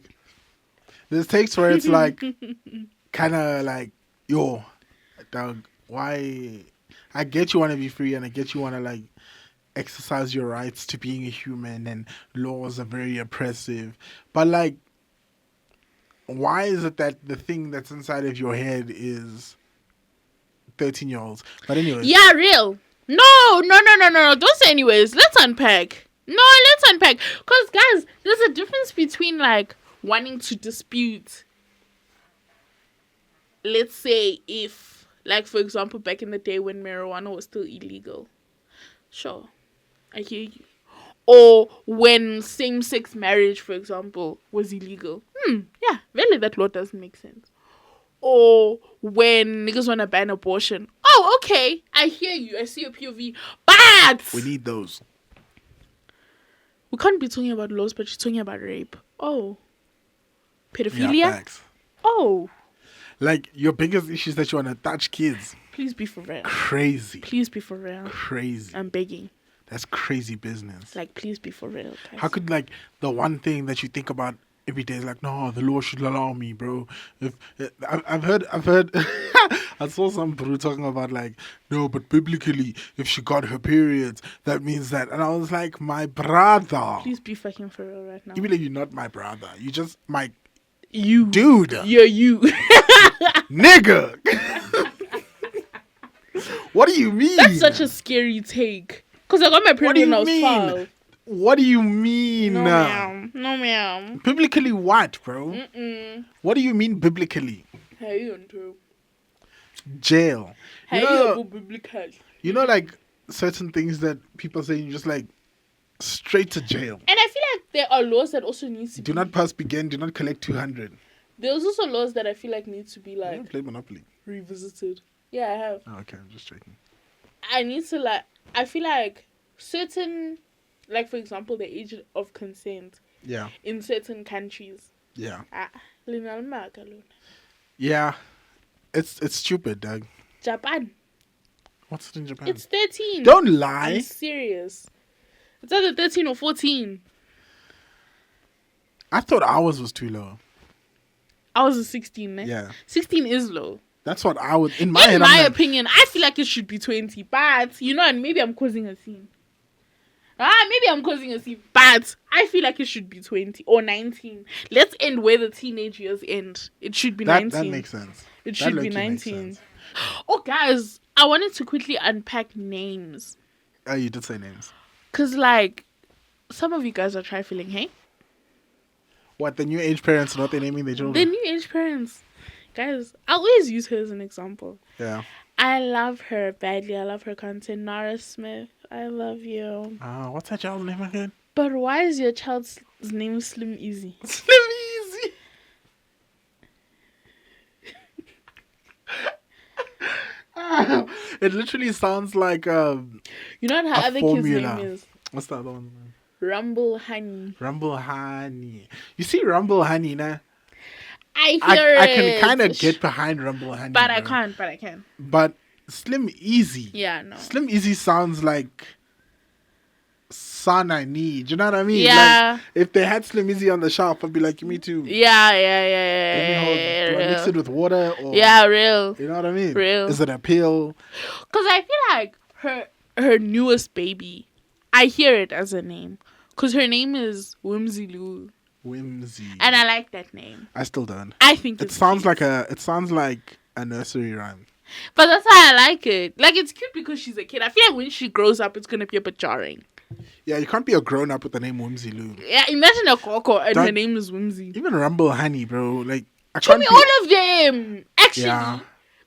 kind of like, yo, dog, why? I get you want to be free and I get you want to like exercise your rights to being a human and laws are very oppressive. But like, why is it that the thing that's inside of your head is 13-year-olds? But anyways. Yeah, real. No. Don't say anyways. Let's unpack. No, let's unpack. Because, guys, there's a difference between, like, wanting to dispute, let's say, if, like, for example, back in the day when marijuana was still illegal. Sure. I hear you. Or when same-sex marriage, for example, was illegal. Yeah, really, that law doesn't make sense. Or when niggas want to ban abortion. Oh, okay. I hear you. I see your POV. But We need those. we can't be talking about laws, but you're talking about rape. Oh. Pedophilia? Yeah, facts. Oh. Like, your biggest issue is that you want to touch kids. Please be for real. Crazy. Please be for real. Crazy. I'm begging. That's crazy business. Like, please be for real, guys. How could, like, the one thing that you think about every day is like, no, the law should allow me, bro. If I've heard, I saw some bro talking about like, no, but biblically, if she got her periods, that means that. And I was like, my brother. Please be fucking for real right now. Even though you're not my brother, you just my You. dude, You're you. nigga. What do you mean? That's such a scary take. Because I got my What do period when I you was mean? 12. What do you mean? No, ma'am. No, ma'am. Biblically what, bro? Mm-mm. What do you mean biblically? How you on to? Jail. How You you know, go biblical? like certain things that people say, you just like straight to jail. And I feel like there are laws that also need to Do not pass begin. Do not collect 200. There's also laws that I feel like need to be I like haven't played Monopoly. revisited. Yeah, I have. Oh, okay, I'm just checking. I need to like. I feel like certain, like for example, the age of consent Yeah. in certain countries. Yeah. Linalmaka lona. Yeah. It's stupid, Doug. Japan. What's it in Japan? It's 13. Don't lie. I'm serious. It's either 13 or 14. I thought ours was too low. I was a 16, eh? Yeah. 16 is low. That's what I would. In my head, In my I'm like, opinion, I feel like it should be 20. But, you know, and maybe I'm causing a scene. Maybe I'm causing a scene. But I feel like it should be 20 or 19. Let's end where the teenage years end. It should be 19. That makes sense. It That should be low-key makes 19. sense. Oh, guys, I wanted to quickly unpack names. Oh, you did say names. Because, like, some of you guys are trifling, hey? What, the new age parents not they naming their The children? new age parents. Guys, I always use her as an example. Yeah. I love her badly. I love her content. Nara Smith, I love you. What's that child's name again? But why is your child's name Slim Easy? Slim Easy. It literally sounds like You know what her A other formula. kid's name is? what's the other one? Rumble Honey. Rumble Honey. You see Rumble Honey, nah? I hear I it. can kind of get behind Rumble Honey. But I bro. can't. But I can. But Slim Easy. Yeah, no. Slim Easy sounds like son I need. You know what I mean? Yeah. Like, if they had Slim Easy on the shelf, I'd be like, me too. Yeah. Let me hold, do I mix it with water? Or, Yeah, real. You know what I mean? Real. Is it a pill? Because I feel like her newest baby, I hear it as a name. Because her name is Whimsy Lou. Whimsy. And I like that name. I still don't. I think It sounds like a nursery rhyme. But that's why I like it. Like, it's cute because she's a kid. I feel like when she grows up, it's going to be a bit jarring. Yeah, you can't be a grown up with the name Whimsy Lou. Yeah, imagine a Coco and her Don't- name is Whimsy. Even Rumble Honey, bro. Like, Show me all of them, actually. Yeah.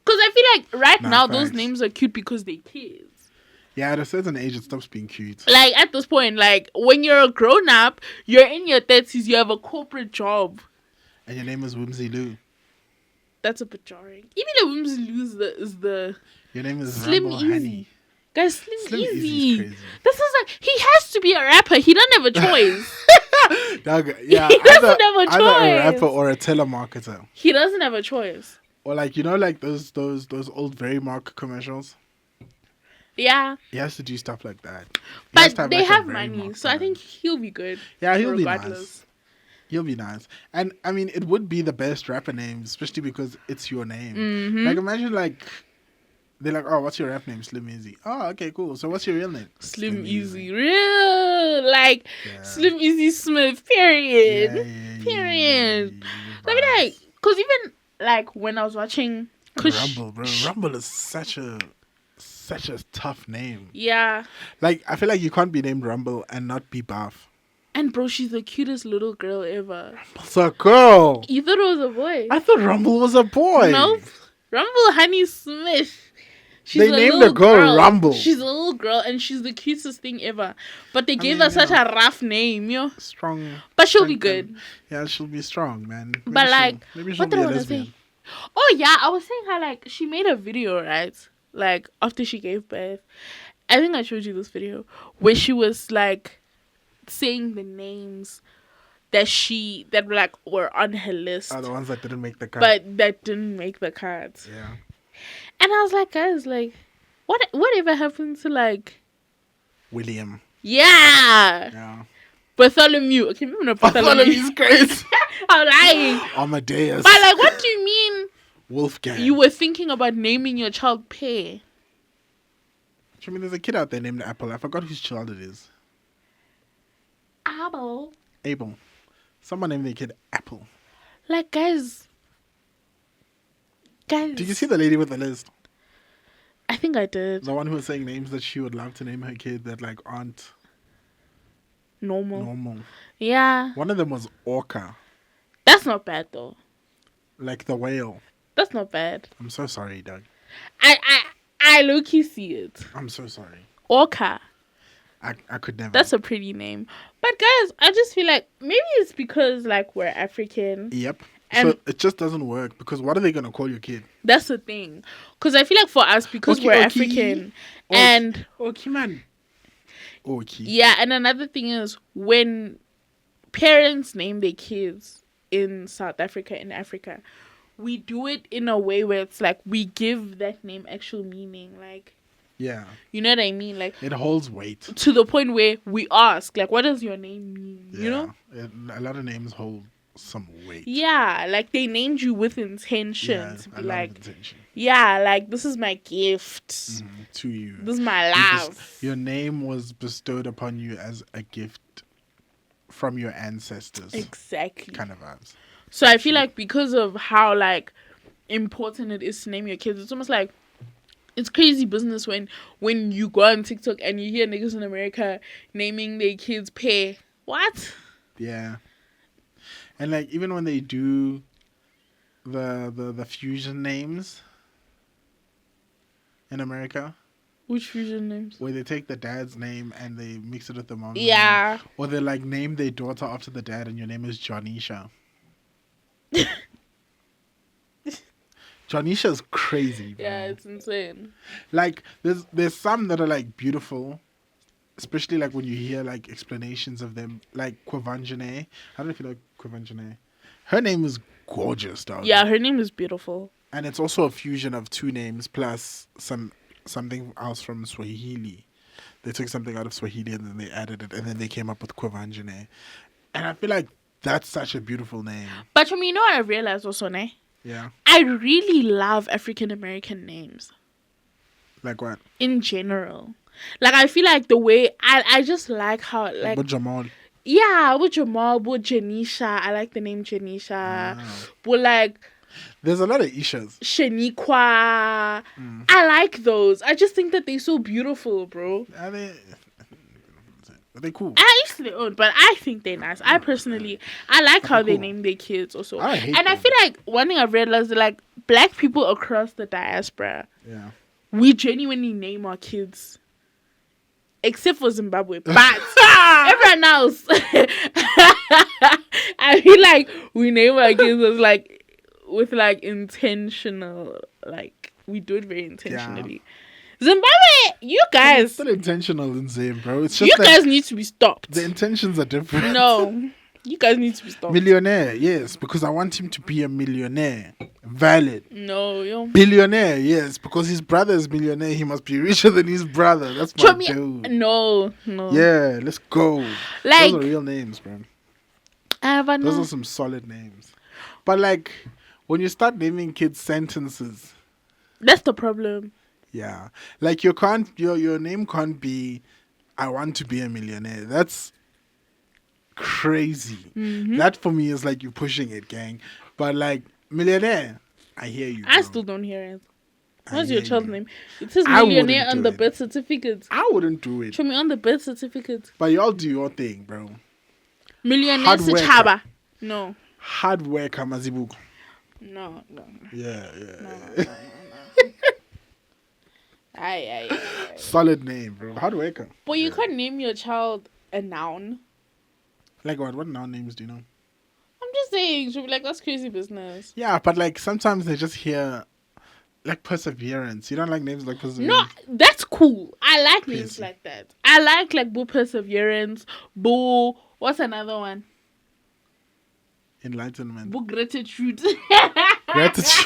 Because I feel like right Nah, now, those facts. names are cute because they're kids. Yeah, at a certain age, it stops being cute. Like, at this point, like, when you're a grown-up, you're in your 30s, you have a corporate job. And your name is Whimsy Lou. That's a bit jarring. Even a Whimsy Lou is the Your name is Slim Rumble Easy. Honey. Guys, Slim Slim Easy's Easy. crazy. This is like, he has to be a rapper. He doesn't have a choice. Dog, yeah, He doesn't have a either a choice. rapper or a telemarketer. He doesn't have a choice. Or like, you know, like those old Verymark commercials? Yeah. He has to do stuff like that. He has But to have, they like, a have Verymark money, so I brand. think he'll be good. Yeah, he'll be regardless. nice. He'll be nice. And I mean, it would be the best rapper name, especially because it's your name. Mhm. Like, imagine, like, they're like, oh, what's your rap name? Slim Easy. Oh, okay, cool. So what's your real name? Slim Easy. Real. Like, Yeah. Slim Easy Smith, period. Yeah, Period. yeah, I mean, like, because even, like, when I was watching... Rumble, bro. Rumble is such a tough name. Yeah. Like, I feel like you can't be named Rumble and not be buff. And, bro, she's the cutest little girl ever. Rumble's a girl. You thought it was a boy? I thought Rumble was a boy. Nope. Rumble Honey Smith. She's They a named little the girl Rumble. She's a little girl and she's the cutest thing ever. But they gave mean, her such yeah. a rough name, yo. Strong. But she'll be strength good. Yeah, she'll be strong, man. Maybe But like, maybe she'll what be did I a want to lesbian. say? Oh yeah, I was saying how like she made a video, right? Like after she gave birth. I think I showed you this video where she was like saying the names that like were on her list, Are the ones that didn't make the cut. but that didn't make the cut. Yeah. And I was like, guys, like, whatever happened to like, William. yeah, Yeah. Bartholomew? Okay, maybe not Bartholomew. Bartholomew's crazy. I'm lying. Amadeus. But like, what do you mean? Wolfgang. You were thinking about naming your child Pear? I mean, there's a kid out there named Apple. I forgot whose child it is. Abo. Abel. Someone named their kid Apple. Like, guys. Did you see the lady with the list? I think I did. The one who was saying names that she would love to name her kid that like aren't Normal. normal. Yeah. One of them was Orca. That's not bad though. Like the whale. That's not bad. I'm so sorry, Doug. I low-key see it. I'm so sorry. Orca. I could never. That's a pretty name. But guys, I just feel like maybe it's because like we're African. Yep. And so it just doesn't work because what are they gonna call your kid? that's the thing. Because I feel like for us, because Okay, we're okay. African, Okay. and Okay, man. Okay. yeah, and another thing is when parents name their kids in South Africa, in Africa, we do it in a way where it's like we give that name actual meaning. Like, Yeah. you know what I mean? Like, It holds weight. to the point where we ask, like, what does your name mean? Yeah. You know? A lot of names hold some weight. Yeah, like they named you with intention Yeah, to a be lot like, of attention. yeah, like this is my gift. To you. This is my You love. your name was bestowed upon you as a gift from your ancestors. Exactly. Kind of vibes. So I feel like because of how like important it is to name your kids, it's almost like it's crazy business when you go on TikTok and you hear niggas in America naming their kids Pear. What? Yeah. And like even when they do the fusion names in America, Which fusion names? where they take the dad's name and they mix it with the mom's Yeah. name. Or they like name their daughter after the dad and your name is Jonisha. Jonisha's crazy, bro. Yeah, it's insane. Like there's some that are like beautiful, especially like when you hear like explanations of them, like Quivanjane. I don't know if you know Quivanjane. Her name is gorgeous, dog. Yeah, her name is beautiful. And it's also a fusion of two names plus something else from Swahili. They took something out of Swahili and then they added it and then they came up with Quivanjane. And I feel like that's such a beautiful name. But from you know what I realized also, ne? Yeah. I really love African American names Like what? in general. Like I feel like the way I just like how like But Jamal. yeah, with Jamal, with Janisha, I like the name Janisha. But like There's a lot of Ishas. Shaniqua, I like those. I just think that they're so beautiful, bro. Are they cool? I used to their own, but I think they're nice. I personally, I like how they cool. name their kids also. I hate And I them. feel like one thing I've realized is like black people across the diaspora, Yeah. we genuinely name our kids. Except for Zimbabwe. But everyone else, I feel like we name our kids as like, with like intentional, like we do it very intentionally. Zimbabwe, you It's guys, still intentional in Zim, bro. It's just you that guys need to be stopped. the intentions are different. No, you guys need to be stopped. Millionaire, yes, because I want him to be a millionaire. Valid. No, yo. Billionaire, yes, because his brother is millionaire. He must be richer than his brother. That's my dude. No. Yeah, let's go. Like, Those are real names, bro. I don't Those know. are some solid names. But like, when you start naming kids sentences, That's the problem. yeah, like your name can't be, I want to be a millionaire. That's crazy. That for me is like you pushing it, gang. But like millionaire, I hear you. I bro. still don't hear it. I What's your hear child's you. name? It says I millionaire wouldn't on do the it. birth certificate. I wouldn't do it. Show me on the birth certificate. But y'all do your thing, bro. Millionaire Hard worker. Sichaba. No. Hard worker, Mazibuku. No. Yeah. No. Aye. Solid name, bro. Hard worker. But you can't name your child a noun. Like what? What noun names do you know? I'm just saying, she'll be like, that's crazy business. Yeah, but like sometimes they just hear like perseverance. You don't like names like perseverance? No, that's cool. I like names Crazy. like that. I like Boo Perseverance, Boo, what's another one? Enlightenment. Boo Gratitude. Gratitude.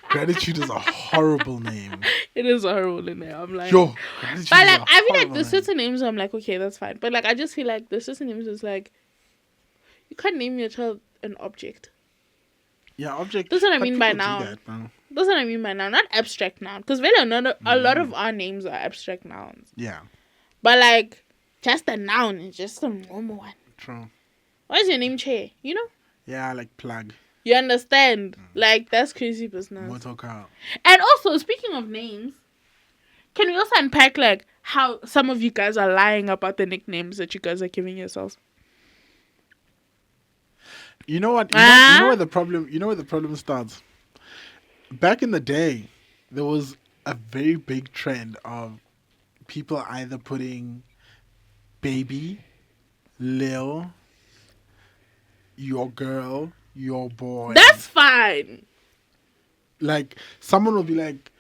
Gratitude is a horrible name. It is a horrible name. I'm like, Yo, gratitude but is like, a I feel like horrible there's name. certain names I'm like, okay, that's fine. But like, I just feel like there's certain names that's like, you can't name your child an object. Yeah, object. That's what I but mean by people do noun. that, bro. That's what I mean by noun, not abstract noun. Because really, a lot of our names are abstract nouns. Yeah, But like, just a noun is just a normal one. true. What's your name, Che? You know? Yeah, like plug. You understand? Like, that's crazy business. Motor car. And also, speaking of names, can we also unpack, like, how some of you guys are lying about the nicknames that you guys are giving yourselves? You know what? You know where the problem. You know where the problem starts. Back in the day, there was a very big trend of people either putting baby, Lil, your girl, your boy. That's fine. Like someone will be like,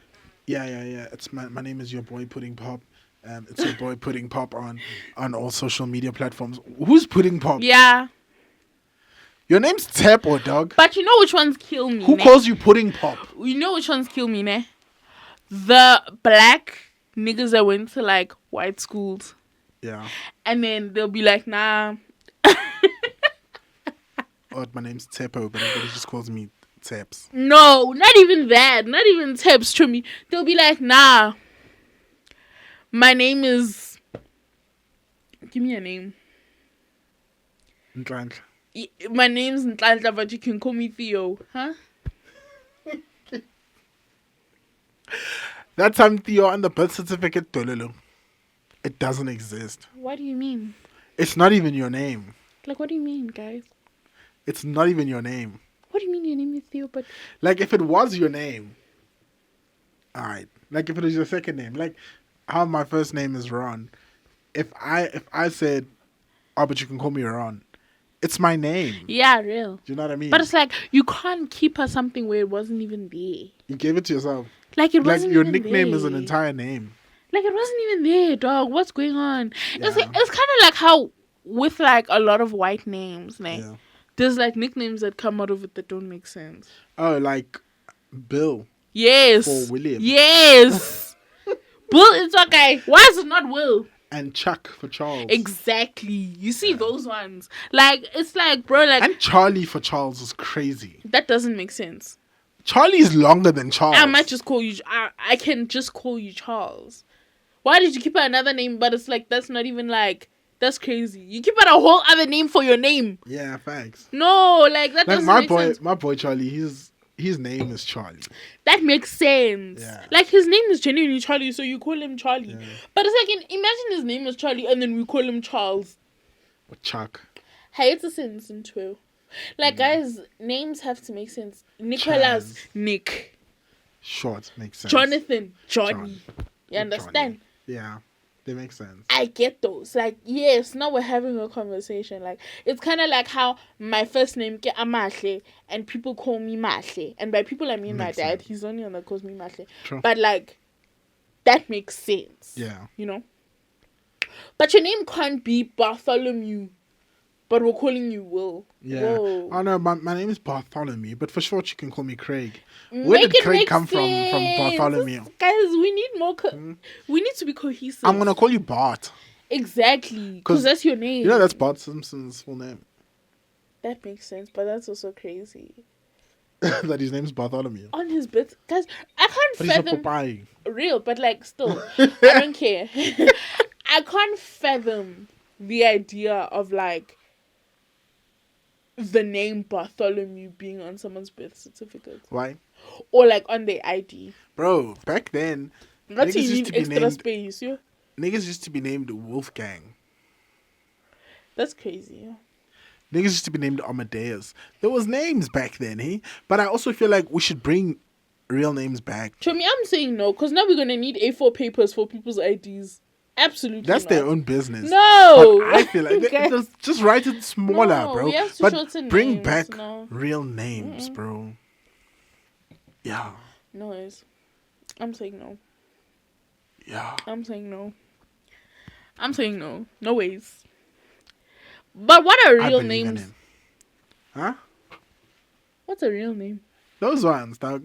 yeah. It's my name is your boy Pudding Pop. It's your boy Pudding Pop on all social media platforms. Who's Pudding Pop? Yeah. Your name's Tep or dog. But you know which ones kill me? Who calls you Pudding Pop? You know which ones kill me, ne? The black niggas that went to like white schools. Yeah. And then they'll be like, nah. Oh, my name's Tepo, but everybody just calls me Teps. No, not even that. Not even tips to me. They'll be like, nah. My name is... Give me a name. Ndrank. My name's Ntlantla, but you can call me Theo. Huh? That time Theo on the birth certificate, Tololo. It doesn't exist. What do you mean? It's not even your name. Like, what do you mean, guys? It's not even your name. What do you mean your name is Theo, but... Like, if it was your name, alright. Like, if it was your second name. Like, how my first name is Ron. If I said, oh, but you can call me Ron. It's my name. Yeah, real. Do you know what I mean? But it's like, you can't keep her something where it wasn't even there. You gave it to yourself. Like, it wasn't your even nickname there. is an entire name. Like, it wasn't even there, dog. What's going on? Yeah. It's kind of like how, with, like, a lot of white names, like, Yeah. there's, like, nicknames that come out of it that don't make sense. Oh, like Bill. Yes. For William. Yes. Bill, it's okay. Why is it not Will? And Chuck for Charles. Exactly. You see those ones. Like, it's like, bro, like... And Charlie for Charles is crazy. That doesn't make sense. Charlie is longer than Charles. I might just call you... I can just call you Charles. Why did you keep out another name? But it's like, that's not even like... That's crazy. You keep out a whole other name for your name. Yeah, thanks. No, like, that doesn't make sense. My boy Charlie, his name is Charlie. That makes sense. Yeah. Like, his name is genuinely Charlie, so you call him Charlie. Yeah. But it's like, imagine his name is Charlie and then we call him Charles. Or Chuck. Hey, it's a sentence in two. Like, guys, names have to make sense. Nicholas, Chaz. Nick. Short makes sense. Jonathan, Johnny. John. You understand? Yeah, they make sense. I get those. Like, yes, now we're having a conversation. Like, it's kind of like how my first name ke Amahle and people call me Mahle. And by people, I mean Makes my dad. sense. He's the only one that calls me Mahle. True. But, like, that makes sense. Yeah. You know? But your name can't be Bartholomew. But we're calling you Will. Yeah. Whoa. Oh no, my name is Bartholomew, but for short you can call me Craig. Where Make did it Craig make come from sense. Bartholomew? Guys, we need more... we need to be cohesive. I'm gonna call you Bart. Exactly. 'Cause Because that's your name. You know that's Bart Simpson's full name. That makes sense, but that's also crazy. That his name's Bartholomew. On his bits, guys, I can't But he's not fathom Popeye. real, but like still, I don't care. I can't fathom the idea of like the name Bartholomew being on someone's birth certificate Why? or like on their ID. Bro, back then, Not niggas you used need to be extra named space, yeah. niggas used to be named Wolfgang. That's crazy. Yeah. Niggas used to be named Amadeus. There was names back then, hey? But I also feel like we should bring real names back. To me, I'm saying no, because now we're gonna need A4 papers for people's IDs. Absolutely, That's not. their own business. No, But I feel like Okay. just write it smaller, No, bro. we have to But shorten bring names, back no. real names, bro. Yeah, No, is. I'm saying no. yeah. I'm saying no. I'm saying no. No ways. But what are I real believe in names? him. Huh? What's a real name? Those ones, dog.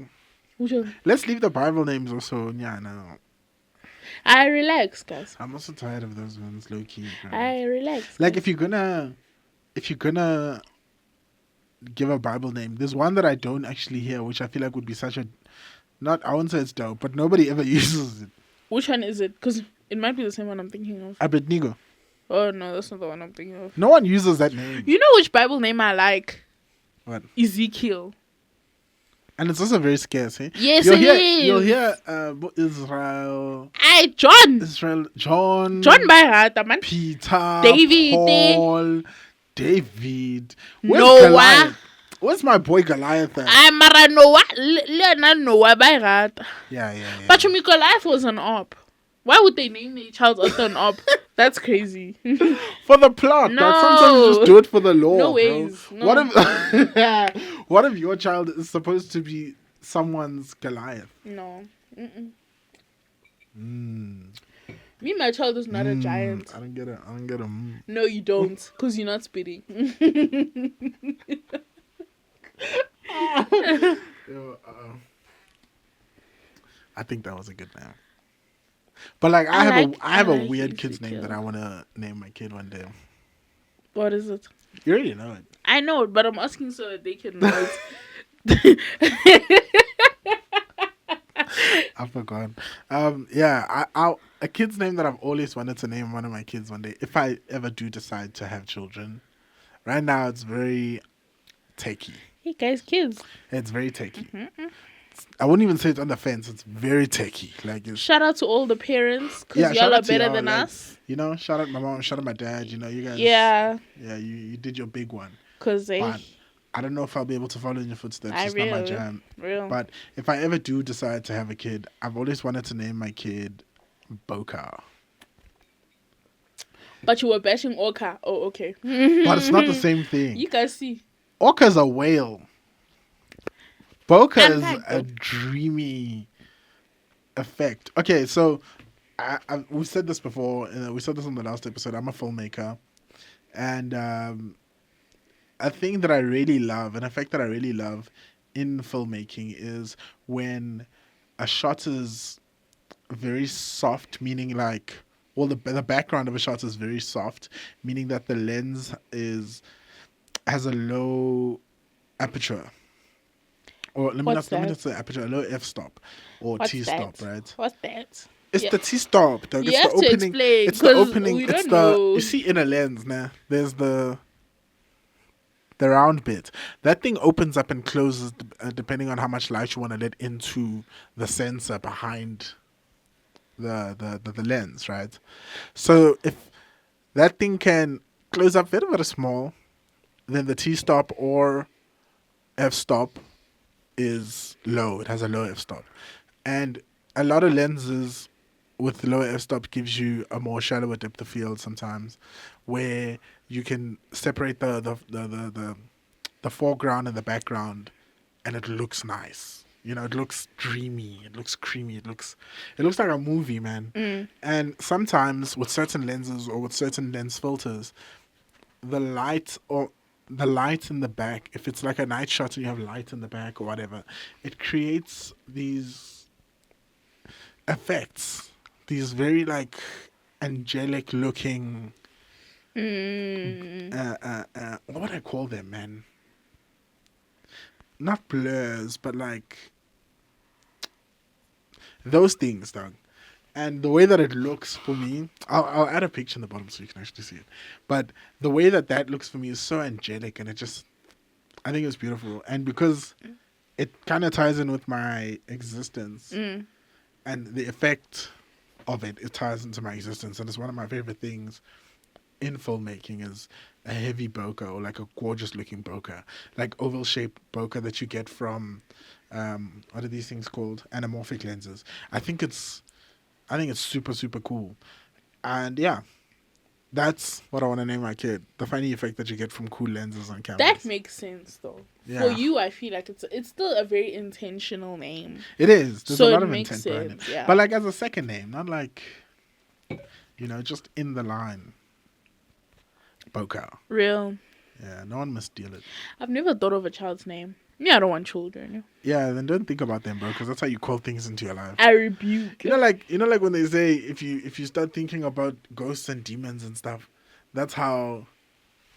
Which one? Let's leave the Bible names also. Yeah, no. I relax, guys. I'm also tired of those ones, low key. Bro. I relax. Like guys. if you're gonna give a Bible name, there's one that I don't actually hear, which I feel like would be such a I won't say it's dope, but nobody ever uses it. Which one is it? Because it might be the same one I'm thinking of. Abednego. Oh no, that's not the one I'm thinking of. No one uses that name. You know which Bible name I like? What? Ezekiel. And it's also very scarce, eh? Yes, you'll it hear, is. You'll hear Israel, John. John, John Bayrata, man. Peter, David, Paul, David. Where's Noah. Goliath? Where's my boy Goliath at? Mara Noah. Leona Noah Bayrata. Yeah. But to me, Goliath was an op. Why would they name their child Otto and Op? That's crazy. For the plot, dog. Sometimes you just do it for the lore, No bro. ways. No. What if what if your child is supposed to be someone's Goliath? No. Mm-mm. Mm. Me, my child is not a giant. I don't get it. I don't get it. No, you don't, because you're not spitting. Yo, I think that was a good name. But like, I have a weird kid's name that I want to name my kid one day. What is it? You already know it. I know it, but I'm asking so that they can know it. I forgot. Yeah, a kid's name that I've always wanted to name one of my kids one day, if I ever do decide to have children. Right now, it's very techie. Hey guys, kids. It's very techie. Mm-hmm. I wouldn't even say it's on the fence. It's very techie. Like, shout out to all the parents, because y'all are better than us. You know, shout out my mom, shout out my dad. You know, you guys. Yeah. Yeah, you did your big one. Because I don't know if I'll be able to follow in your footsteps. It's not my jam. But if I ever do decide to have a kid, I've always wanted to name my kid Boka. But you were bashing Orca. Oh, okay. But it's not the same thing. You guys see. Orca's a whale. Boka is a dreamy effect. Okay, so we've said this before. We said this on the last episode. I'm a filmmaker. And a thing that I really love, an effect that I really love in filmmaking is when a shot is very soft, meaning like, well, the background of a shot is very soft, meaning that the lens has a low aperture. Or let me not say aperture, a low f-stop or t-stop, right? What's that? It's the t-stop. It's you have the opening. To explain, it's the opening. We it's don't know. You see in a lens, nah. There's the round bit. That thing opens up and closes depending on how much light you want to let into the sensor behind the lens, right? So if that thing can close up very, very small, then the t-stop or f-stop is low. It has a low f-stop. And a lot of lenses with lower f-stop gives you a more shallower depth of field sometimes, where you can separate the foreground and the background, and it looks nice. You know, it looks dreamy. It looks creamy. It looks like a movie, man. Mm. And sometimes with certain lenses or with certain lens filters, the light in the back, if it's like a night shot and you have light in the back or whatever, it creates these effects, these very like angelic looking what would I call them, man? Not blurs, but like those things, dog. And the way that it looks for me, I'll add a picture in the bottom so you can actually see it. But the way that looks for me is so angelic, and I think it's beautiful. And because it kind of ties in with my existence and the effect of it ties into my existence. And it's one of my favorite things in filmmaking is a heavy bokeh, or like a gorgeous looking bokeh, like oval shaped bokeh that you get from what are these things called? Anamorphic lenses. I think it's super, super cool. And yeah, that's what I want to name my kid. The funny effect that you get from cool lenses on camera. That makes sense, though. Yeah. For you, I feel like it's still a very intentional name. It is. There's so a lot it of makes intent behind sense, it. yeah. But like as a second name, not like, just in the line. Bokeh. Real. Yeah, no one must steal it. I've never thought of a child's name. Yeah, I don't want children. Yeah, then don't think about them, bro, because that's how you call things into your life. I rebuke. You know, like when they say if you start thinking about ghosts and demons and stuff, that's how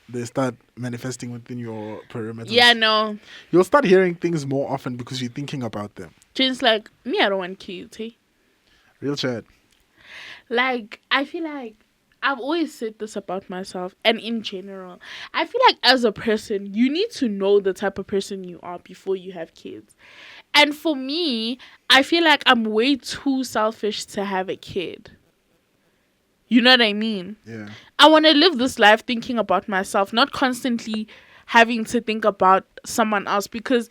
they start manifesting within your perimeters. Yeah, no. You'll start hearing things more often because you're thinking about them. Just like me, I don't want kids. Hey, real chat. Like I feel like I've always said this about myself and in general. I feel like as a person, you need to know the type of person you are before you have kids. And for me, I feel like I'm way too selfish to have a kid. You know what I mean? Yeah. I want to live this life thinking about myself, not constantly having to think about someone else, because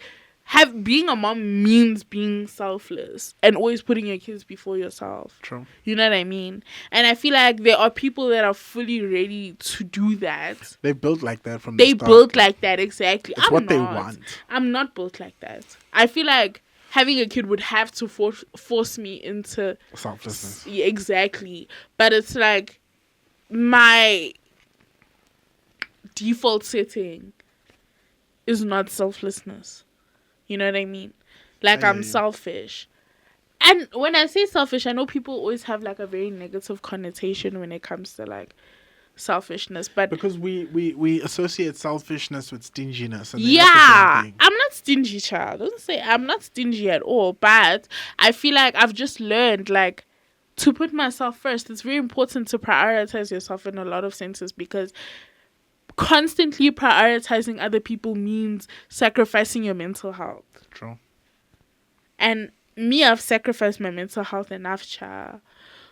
being a mom means being selfless and always putting your kids before yourself. True. You know what I mean? And I feel like there are people that are fully ready to do that. They built like that from the They start. built like that, exactly. It's I'm what not. they want. I'm not built like that. I feel like having a kid would have to force me into Selflessness. Yeah, exactly. But it's like my default setting is not selflessness. You know what I mean? Like, I'm selfish. And when I say selfish, I know people always have like a very negative connotation when it comes to like selfishness, but because we associate selfishness with stinginess. And yeah, I'm not stingy, child. Don't say I'm not stingy at all, but I feel like I've just learned like to put myself first. It's very important to prioritize yourself in a lot of senses, because constantly prioritizing other people means sacrificing your mental health. True. And me, I've sacrificed my mental health enough, child.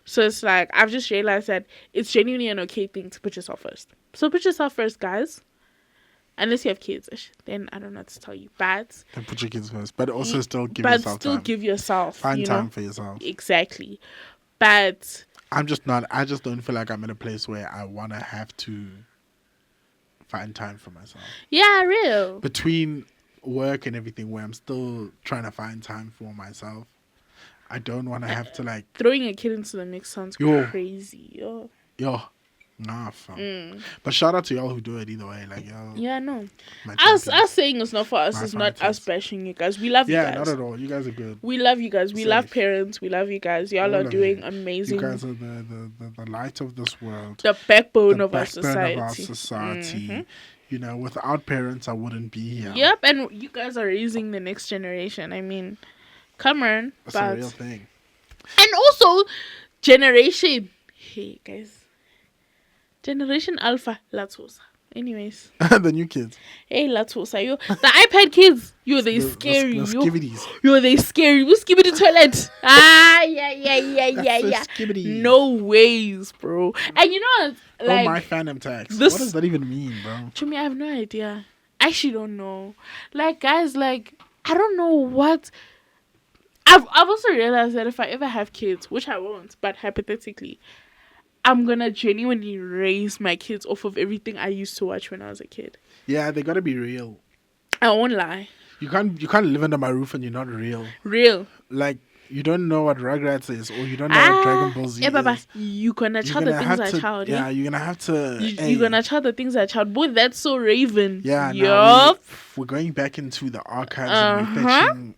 So it's like, I've just realized that it's genuinely an okay thing to put yourself first. So put yourself first, guys. Unless you have kids, then I don't know what to tell you. But then put your kids first. But also still give yourself time. But still give yourself. Find time for yourself. Exactly. But I'm just not, I just don't feel like I'm in a place where I want to have to find time for myself. Yeah, real. Between work and everything, where I'm still trying to find time for myself. I don't want to have to like... Throwing a kid into the mix sounds crazy. Yo. Nah, fam. But shout out to y'all who do it either way. Like, y'all... Yeah, no. Us saying it's not for us is not us bashing you guys. We love you guys. Yeah, not at all. You guys are good. We love you guys. We love parents. We love you guys. Y'all are doing amazing. You guys are the light of this world. The backbone of our society. Mm-hmm. You know, without parents, I wouldn't be here. Yep, and you guys are raising the next generation. I mean... Come on. That's a real thing. And also, generation. Hey, guys. Generation Alpha. Latosa. Anyways. The new kids. Hey, Latosa. Yo, the iPad kids. Yo, they scary. Yo, they scary. Who's skibby the toilet? Yeah. No ways, bro. And you know, like... my Phantom tax. What does that even mean, bro? To me, I have no idea. I actually don't know. Like, guys, like, I don't know what... I've also realized that if I ever have kids, which I won't, but hypothetically, I'm gonna genuinely raise my kids off of everything I used to watch when I was a kid. Yeah, they gotta be real. I won't lie. You can't live under my roof and you're not real. Real. Like, you don't know what Rugrats is, or you don't know what Dragon Ball Z is. Baba, you're gonna tell the things I child. Yeah, you're gonna have to. You're gonna tell the things I child. Boy, that's so Raven. Yeah. Yup. We're going back into the archives and we're fetching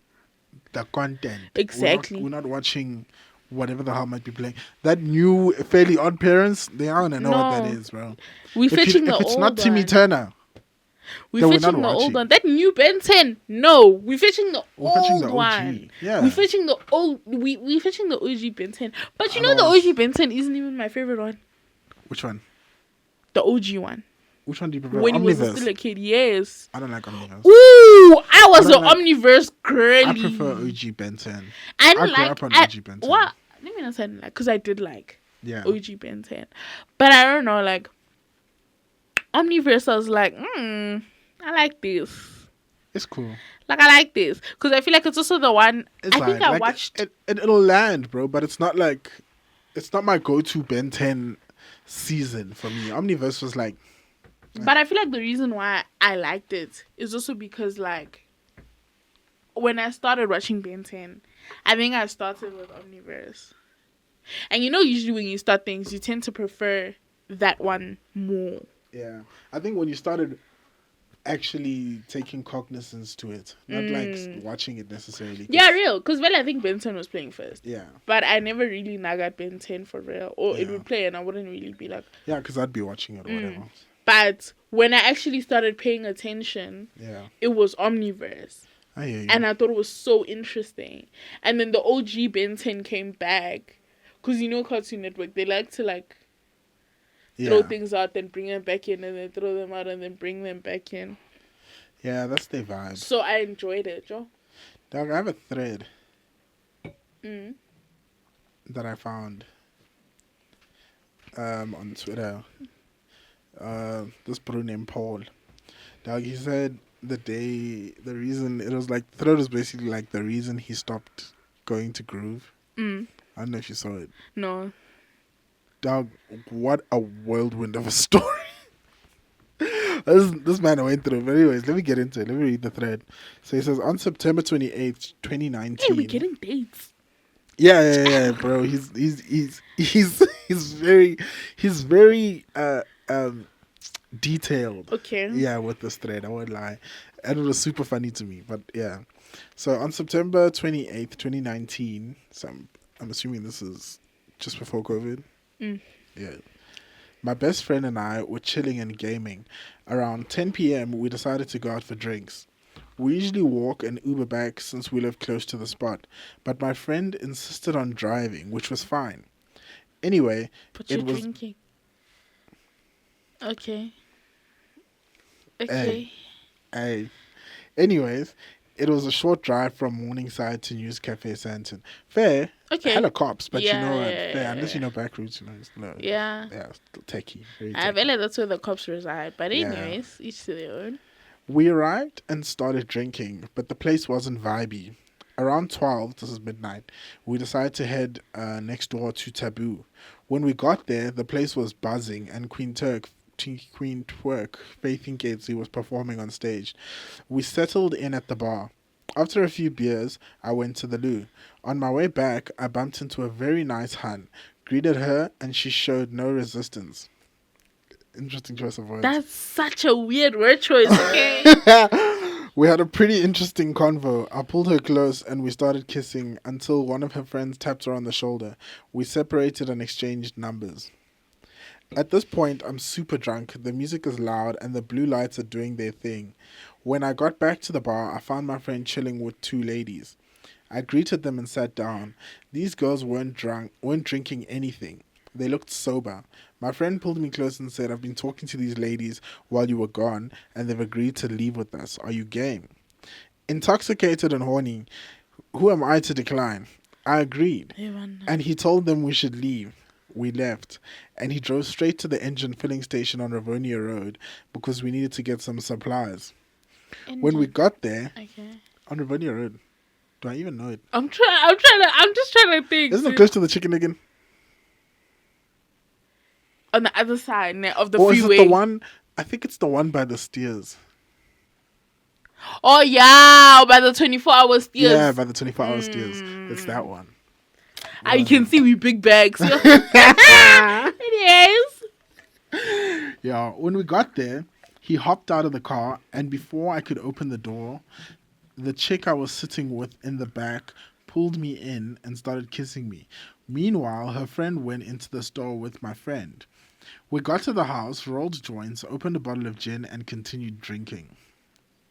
the content. Exactly. We're not watching whatever the hell might be playing. That new Fairly Odd Parents, they aren't gonna know what that is, bro. We're fetching the old one. If it's not Timmy Turner, we're fetching the old one. That new Ben 10. No, we're fetching the old one. Yeah. We're fetching the old. We're fetching the OG Ben 10. But you know the OG Ben 10 isn't even my favorite one. Which one? The OG one. Which one do you prefer? When Omniverse? he was still a kid, yes. I don't like Omniverse. Ooh, I was an Omniverse girly. I prefer OG Ben 10. I grew up on OG Ben 10. What? Let me not say like, because I did like OG Ben 10. But I don't know, like, Omniverse, I was like, I like this. It's cool. Like, I like this. Because I feel like it's also the one, I watched. It'll land, bro, but it's not like, it's not my go-to Ben 10 season for me. Omniverse was like... But I feel like the reason why I liked it is also because, like, when I started watching Ben 10, I think I started with Omniverse. And you know, usually when you start things, you tend to prefer that one more. Yeah. I think when you started actually taking cognizance to it, not like watching it necessarily. Yeah, real. Because, well, I think Ben 10 was playing first. Yeah. But I never really nuggered Ben 10 for real. Or it would play and I wouldn't really be like... Yeah, because I'd be watching it or whatever. But when I actually started paying attention, it was Omniverse. I hear you. And I thought it was so interesting. And then the OG Ben 10 came back. Because, you know, Cartoon Network, they like to, like, throw things out, then bring them back in, and then throw them out, and then bring them back in. Yeah, that's their vibe. So I enjoyed it, Joe. Dog, I have a thread that I found on Twitter. This bro named Paul. Dog, he said, the reason it was like thread was basically like the reason he stopped going to Groove. Mm. I don't know if you saw it. No. Dog, what a whirlwind of a story. This man went through. But anyways, let me get into it. Let me read the thread. So he says on September 28th, Hey, we're 2019. getting dates. Yeah, bro. He's very detailed. Okay. Yeah, with this thread, I won't lie. And it was super funny to me. But yeah. So on September 28th, 2019, so I'm assuming this is just before COVID. Mm. Yeah. My best friend and I were chilling and gaming. Around 10 p.m., we decided to go out for drinks. We usually walk and Uber back since we live close to the spot, but my friend insisted on driving, which was fine. Anyway, But it you're was. drinking. Okay. Hey, Okay. hey. Anyways, it was a short drive from Morningside to News Cafe Santon. Fair, Okay. hella cops, but you know Yeah, what? yeah, Fair, yeah, unless you yeah. know back routes, you know, it's low. Yeah. Yeah, still techie, very I techie. feel like that's where the cops reside. But Yeah. anyways, each to their own. We arrived and started drinking, but the place wasn't vibey. Around 12, this is midnight, we decided to head next door to Taboo. When we got there, the place was buzzing and Queen Twerk, Faith Gatesy was performing on stage. We settled in at the bar. After a few beers, I went to the loo. On my way back, I bumped into a very nice hun, greeted her, and she showed no resistance. Interesting choice of words. That's such a weird word choice, okay? We had a pretty interesting convo. I pulled her close and we started kissing until one of her friends tapped her on the shoulder. We separated and exchanged numbers. At this point, I'm super drunk. The music is loud and the blue lights are doing their thing. When I got back to the bar, I found my friend chilling with two ladies. I greeted them and sat down. These girls weren't drinking anything. They looked sober. My friend pulled me close and said, I've been talking to these ladies while you were gone, and they've agreed to leave with us. Are you game? Intoxicated and horny, who am I to decline? I agreed. And he told them we should leave. We left. And he drove straight to the engine filling station on Rivonia Road because we needed to get some supplies. When we got there, Okay. on Rivonia Road, do I even know it? I'm just trying to think. Isn't it close to the chicken again? On the other side of the Or freeway. is it the one? I think it's the one by the steers. Oh yeah, by the 24-hour steers. Yeah, by the 24-hour steers. It's that one. You can see we big bags. Anyways. Yeah, when we got there, he hopped out of the car, and before I could open the door, the chick I was sitting with in the back pulled me in and started kissing me. Meanwhile, her friend went into the store with my friend. We got to the house, rolled joints, opened a bottle of gin, and continued drinking.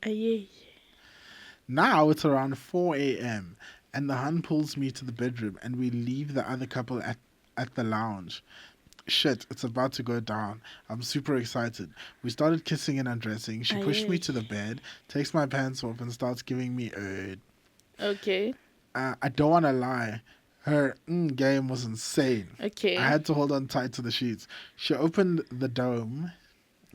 Yeah. Now it's around 4 a.m. and the hun pulls me to the bedroom and we leave the other couple at the lounge. Shit, it's about to go down. I'm super excited. We started kissing and undressing. She pushed me to the bed, takes my pants off and starts giving me Okay. I don't want to lie. Her game was insane. Okay. I had to hold on tight to the sheets. She opened the dome.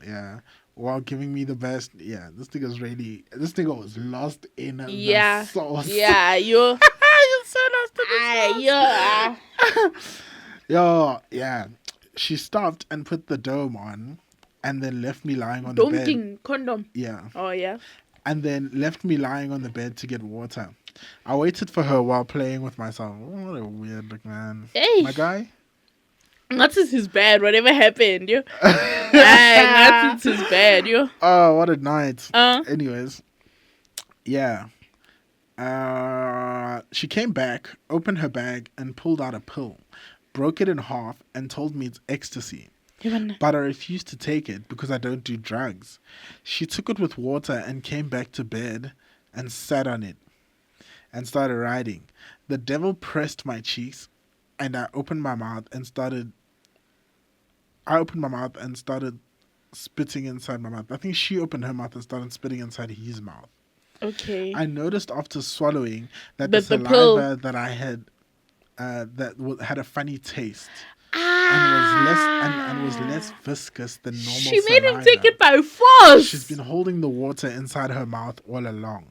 Yeah. While giving me the best, this nigga was lost in the sauce. Yeah, you're so lost in the sauce. Yo, yeah. She stopped and put the dome on and then left me lying on the bed. Condom. Yeah. Oh, yeah. And then left me lying on the bed to get water. I waited for her while playing with myself. What a weird look, man. Hey. My guy? Not since his bad, whatever happened, yo. Not since his bad, yo. Oh, what a night. Anyways. Yeah. She came back, opened her bag, and pulled out a pill, broke it in half, and told me it's ecstasy. But I refused to take it because I don't do drugs. She took it with water and came back to bed and sat on it and started riding. The devil pressed my cheeks, and I opened my mouth and started spitting inside my mouth. I think she opened her mouth and started spitting inside his mouth. Okay. I noticed after swallowing that the saliva pill that I had had a funny taste. and was less viscous than normal She made him take saliva. it by force. She's been holding the water inside her mouth all along.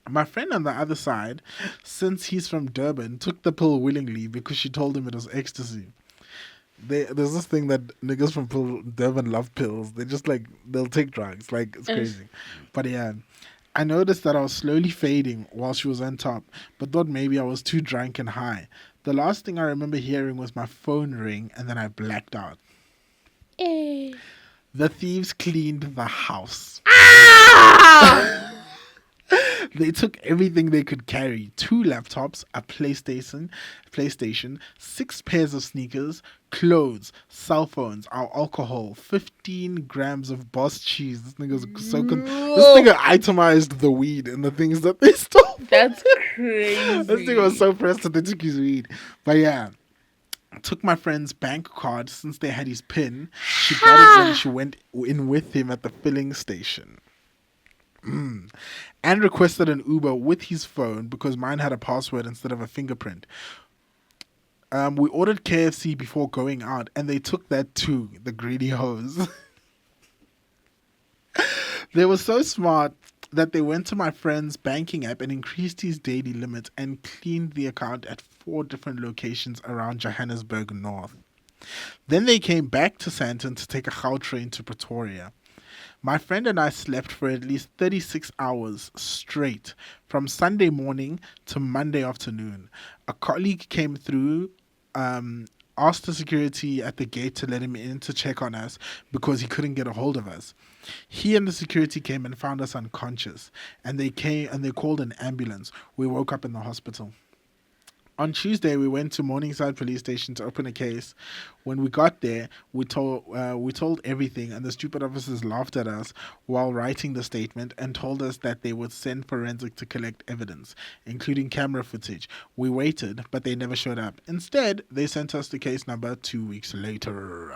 My friend on the other side, since he's from Durban, took the pill willingly because she told him it was ecstasy. There's this thing that niggas from Durban love pills. They just like, they'll take drugs. Like, it's crazy. But yeah, I noticed that I was slowly fading while she was on top, but thought maybe I was too drunk and high. The last thing I remember hearing was my phone ring, and then I blacked out. Eh. The thieves cleaned the house. Ah! They took everything they could carry: 2 laptops, a PlayStation, 6 pairs of sneakers, clothes, cell phones, our alcohol, 15 grams of Boss cheese. This nigga was so this nigga itemized the weed and the things that they stole. That's crazy. This nigga was so pressed that they took his weed. But yeah, I took my friend's bank card since they had his PIN. She got it when she went in with him at the filling station. And requested an Uber with his phone because mine had a password instead of a fingerprint. We ordered KFC before going out, and they took that too, the greedy hoes. They were so smart that they went to my friend's banking app and increased his daily limit and cleaned the account at 4 different locations around Johannesburg North. Then they came back to Sandton to take a Gautrain train to Pretoria. My friend and I slept for at least 36 hours straight, from Sunday morning to Monday afternoon. A colleague came through, asked the security at the gate to let him in to check on us because he couldn't get a hold of us. He and the security came and found us unconscious, and they called an ambulance. We woke up in the hospital. On Tuesday, we went to Morningside Police Station to open a case. When we got there, we told everything, and the stupid officers laughed at us while writing the statement and told us that they would send forensic to collect evidence, including camera footage. We waited, but they never showed up. Instead, they sent us the case number 2 weeks later.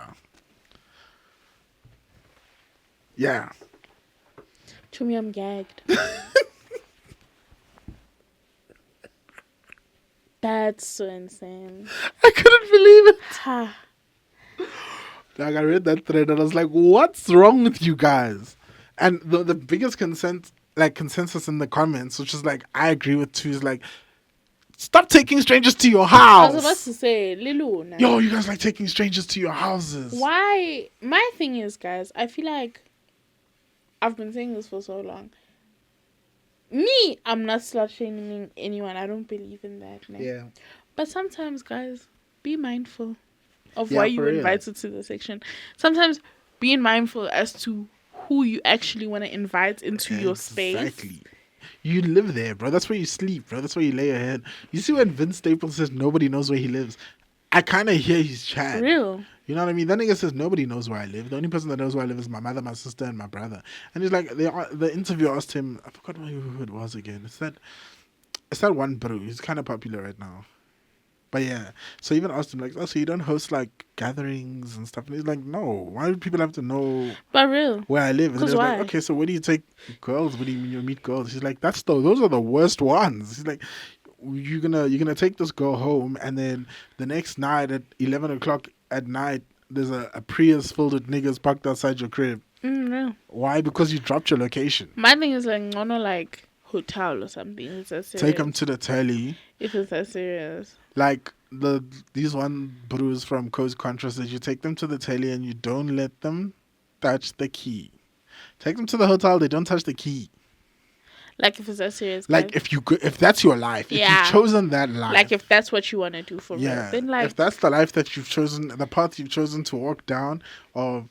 Yeah. Chumi, I'm gagged. That's so insane. I couldn't believe it. Ha. Like, I read that thread and I was like, what's wrong with you guys? And the biggest consensus in the comments, which is like, I agree with too, is like, stop taking strangers to your house. I was about to say, Liluna. Yo, you guys like taking strangers to your houses. Why? My thing is, guys, I feel like I've been saying this for so long. Me, I'm not slut shaming anyone. I don't believe in that. Man. Yeah. But sometimes, guys, be mindful of why you real. invited to the section. Sometimes being mindful as to who you actually want to invite into your space. Exactly. You live there, bro. That's where you sleep, bro. That's where you lay your head. You see when Vince Staples says nobody knows where he lives? I kind of hear his chat. Real. You know what I mean? That nigga says nobody knows where I live. The only person that knows where I live is my mother, my sister, and my brother. And he's like, the interviewer asked him, I forgot who it was again. It's that one bro. He's kind of popular right now. But yeah, so even asked him like, oh, so you don't host like gatherings and stuff? And he's like, no. Why do people have to know? But real. Where I live? And Because they're why? like, okay, so where do you take girls? What do you mean you meet girls? He's like, those are the worst ones. He's like, you're gonna take this girl home, and then the next night at 11 o'clock at night, there's a Prius filled with niggas parked outside your crib. Real. Why? Because you dropped your location. My thing is like, no, like hotel or something. It's that serious. Take them to the telly. If it's that serious. Like these one brews from Coast Contra said, you take them to the telly and you don't let them touch the key. Take them to the hotel, they don't touch the key. Like if it's that serious. Like guys. if that's your life, if you've chosen that life. Like if that's what you want to do for real. Then like if that's the life that you've chosen, the path you've chosen to walk down of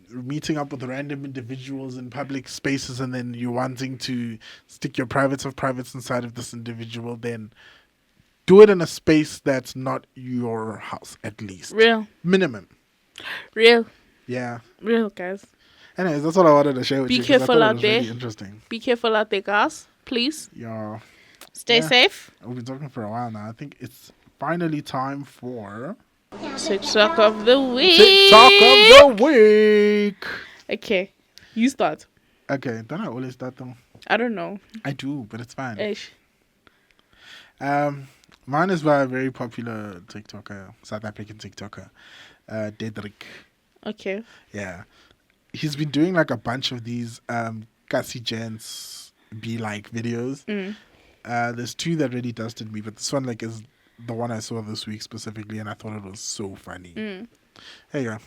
meeting up with random individuals in public spaces, and then you wanting to stick your privates of privates inside of this individual, then do it in a space that's not your house, at least. Real. Minimum. Real. Yeah. Real, guys. Anyways, that's what I wanted to share with you. Be careful out there. Really interesting. Be careful out there, guys. Please. Yeah. Stay safe. We've been talking for a while now. I think it's finally time for TikTok of the week. TikTok of the week. Okay. You start. Okay. Don't I always start though? I don't know. I do, but it's fine. Ish. Mine is by a very popular TikToker, South African TikToker, Dedrick. Okay. Yeah. He's been doing like a bunch of these Kasi Gents be like videos. There's two that really dusted me, but this one like is the one I saw this week specifically, and I thought it was so funny. Here you go.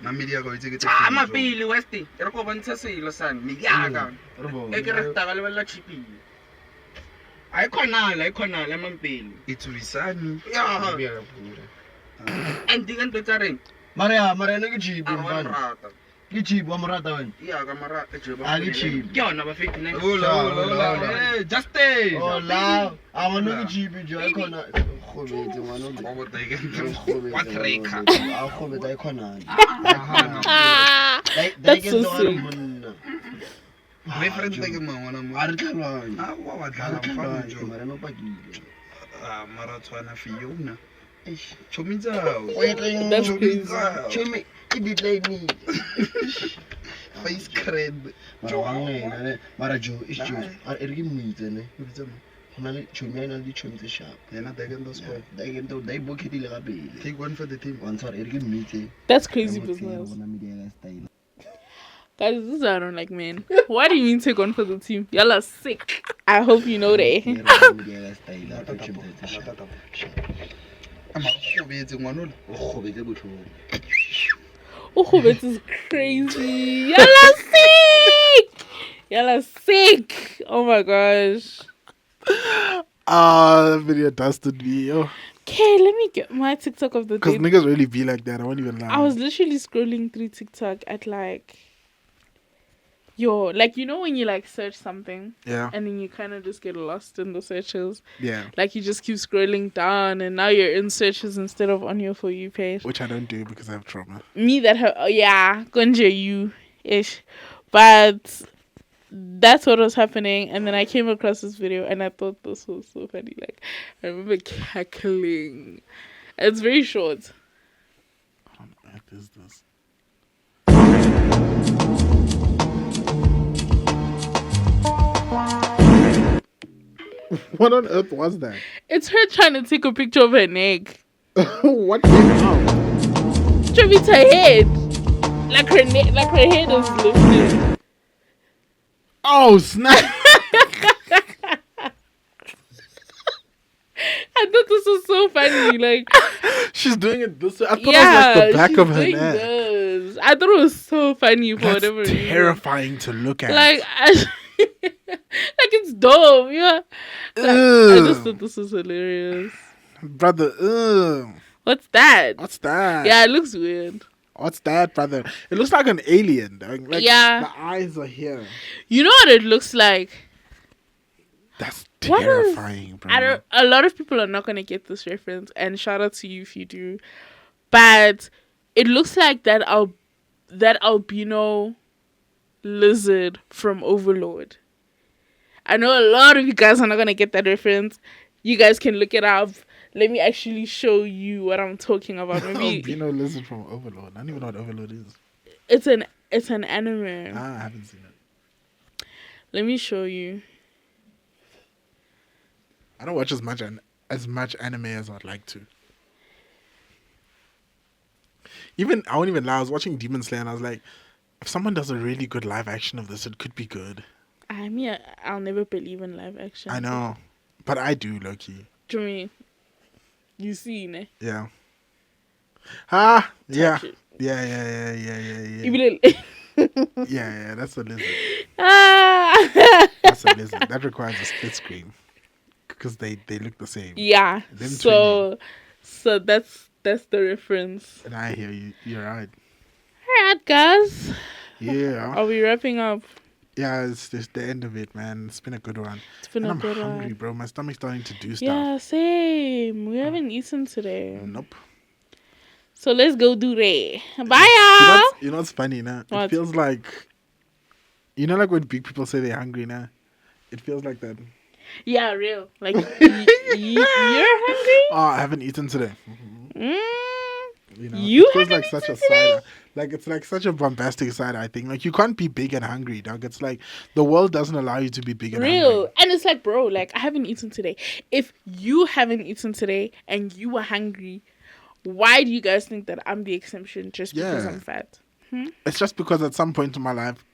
I'm a Billy Westy. You're going to say, Losan, Miyaga. I can't, I'm a Billy. It's Risani. Yeah. And the end, Maria, no cheap. You cheap, one more than. yeah, Gamara, I cheap. you're never fit. Just stay. Oh, love. I want to cheap. I cannot. What Reka? I'll call it Icon. That's so sweet. My friend, take a man. Maratona Fiona. That's crazy. Show me. It like me. Face crab. Marajo is Joe. I meet and Chumena shop. They're not taking those. They book it in Take one for the team. once or meeting. That's crazy business. Guys, this is I don't like, man. Why do you mean take one for the team? Y'all are sick. I hope you know that. I'm Oh, this is crazy. Y'all are sick. Y'all are sick. Oh my gosh. That video dusted me, yo. Okay, let me get my TikTok of the Because day. niggas really be like that. I won't even lie. I was literally scrolling through TikTok at like, like, you know when you like search something Yeah. and then you kind of just get lost in the searches. Yeah. Like you just keep scrolling down and now you're in searches instead of on your For You page. Which I don't do because I have trauma. Me that have, Gunja you-ish. But that's what was happening. And then I came across this video and I thought this was so funny. Like, I remember cackling. It's very short. What on earth is this? What on earth was that? It's her trying to take a picture of her neck. What came out? Show me her head. Like her neck, like her head is lifted. Oh, snap. I thought this was so funny. Like, She's doing it this way. I thought it was like the back she's of her doing neck. this. I thought it was so funny for That's whatever reason. terrifying to look at. Like, like it's dope. Yeah. Like, I just thought this was hilarious. Brother, What's that? what's that? Yeah, it looks weird. What's that, brother? It looks like an alien. Like, Yeah. The eyes are here. You know what it looks like? That's What is- terrifying, bro. A lot of people are not gonna get this reference, and shout out to you if you do. But it looks like that albino lizard from Overlord. I know a lot of you guys are not gonna get that reference. You guys can look it up. Let me actually show you what I'm talking about. Maybe Albino lizard from Overlord. I don't even know what Overlord is. it's an anime. I haven't seen it. Let me show you. I don't watch as much anime as I'd like to. I won't even lie. I was watching Demon Slayer and I was like, if someone does a really good live action of this, it could be good. I mean, I'll never believe in live action. I know, but I do, low-key. Do you mean? You see, ne? Yeah. Ah, yeah. Touch it. Yeah. You be like, Yeah, that's a lizard. ah. That's a lizard. That requires a split screen. Because they look the same. Yeah. Them So that's the reference. And I hear you. You're right. Alright, guys. Yeah. Are we wrapping up? Yeah, it's just the end of it, man. It's been a good one. It's been And a I'm good hungry, one. bro. My stomach's starting to do stuff. Yeah, same. We haven't eaten today. Nope. So let's go do that. Bye, y'all. You know what's funny now? It What? feels like, like when big people say they're hungry now? It feels like that. Yeah, real. Like, you're hungry? Oh, I haven't etten today. Mm, You know, You it feels haven't like such a eaten today? side. Like it's like such a bombastic side. I think like you can't be big and hungry, dog. It's like the world doesn't allow you to be big and Real. hungry. And it's like, bro, like I haven't eaten today. If you haven't eaten today and you were hungry, why do you guys think that I'm the exception just because Yeah. I'm fat? It's just because at some point in my life,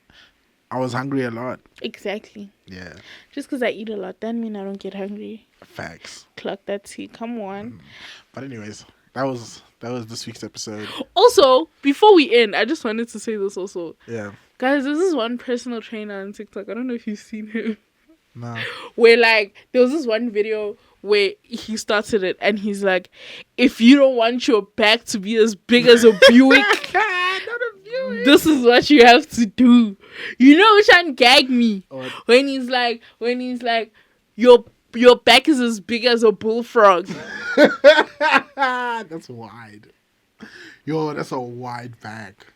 I was hungry a lot. Exactly. Yeah, Just because I eat a lot doesn't mean I don't get hungry. facts. Clock that tea. Come on. But anyways, that was this week's episode. Also, before we end, I just wanted to say this also. Yeah. Guys, there's this one personal trainer on TikTok. I don't know if you've seen him. No. Where like there was this one video where he started it and he's like, if you don't want your back to be as big as a Buick, this is what you have to do. You know which one gagged me? What? When he's like your back is as big as a bullfrog. That's wide. Yo, that's a wide back.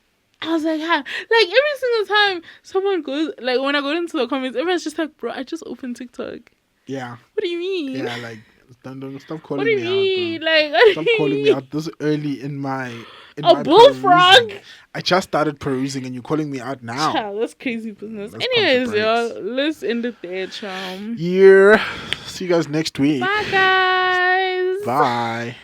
I was like, huh? Like every single time someone goes, like when I go into the comments, everyone's just like, bro, I just opened TikTok. Yeah. What do you mean? Yeah, like don't stop calling What do you me mean? out, bro. Like, what do Stop you calling me mean? out this early in my A bullfrog? perusing. I just started perusing and you're calling me out now. Child, that's crazy business. Let's Anyways, pump the y'all, brakes. let's end it there, chum. Yeah. See you guys next week. Bye, guys. Bye.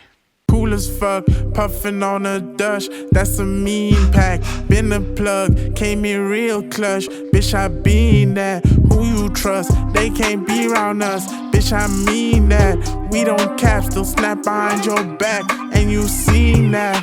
Cool as fuck, puffin' on a Dutch, that's a mean pack. Been a plug, came in real clutch. Bitch, I been that. Who you trust? They can't be around us. Bitch, I mean that. We don't cap, still snap behind your back, and you seen that.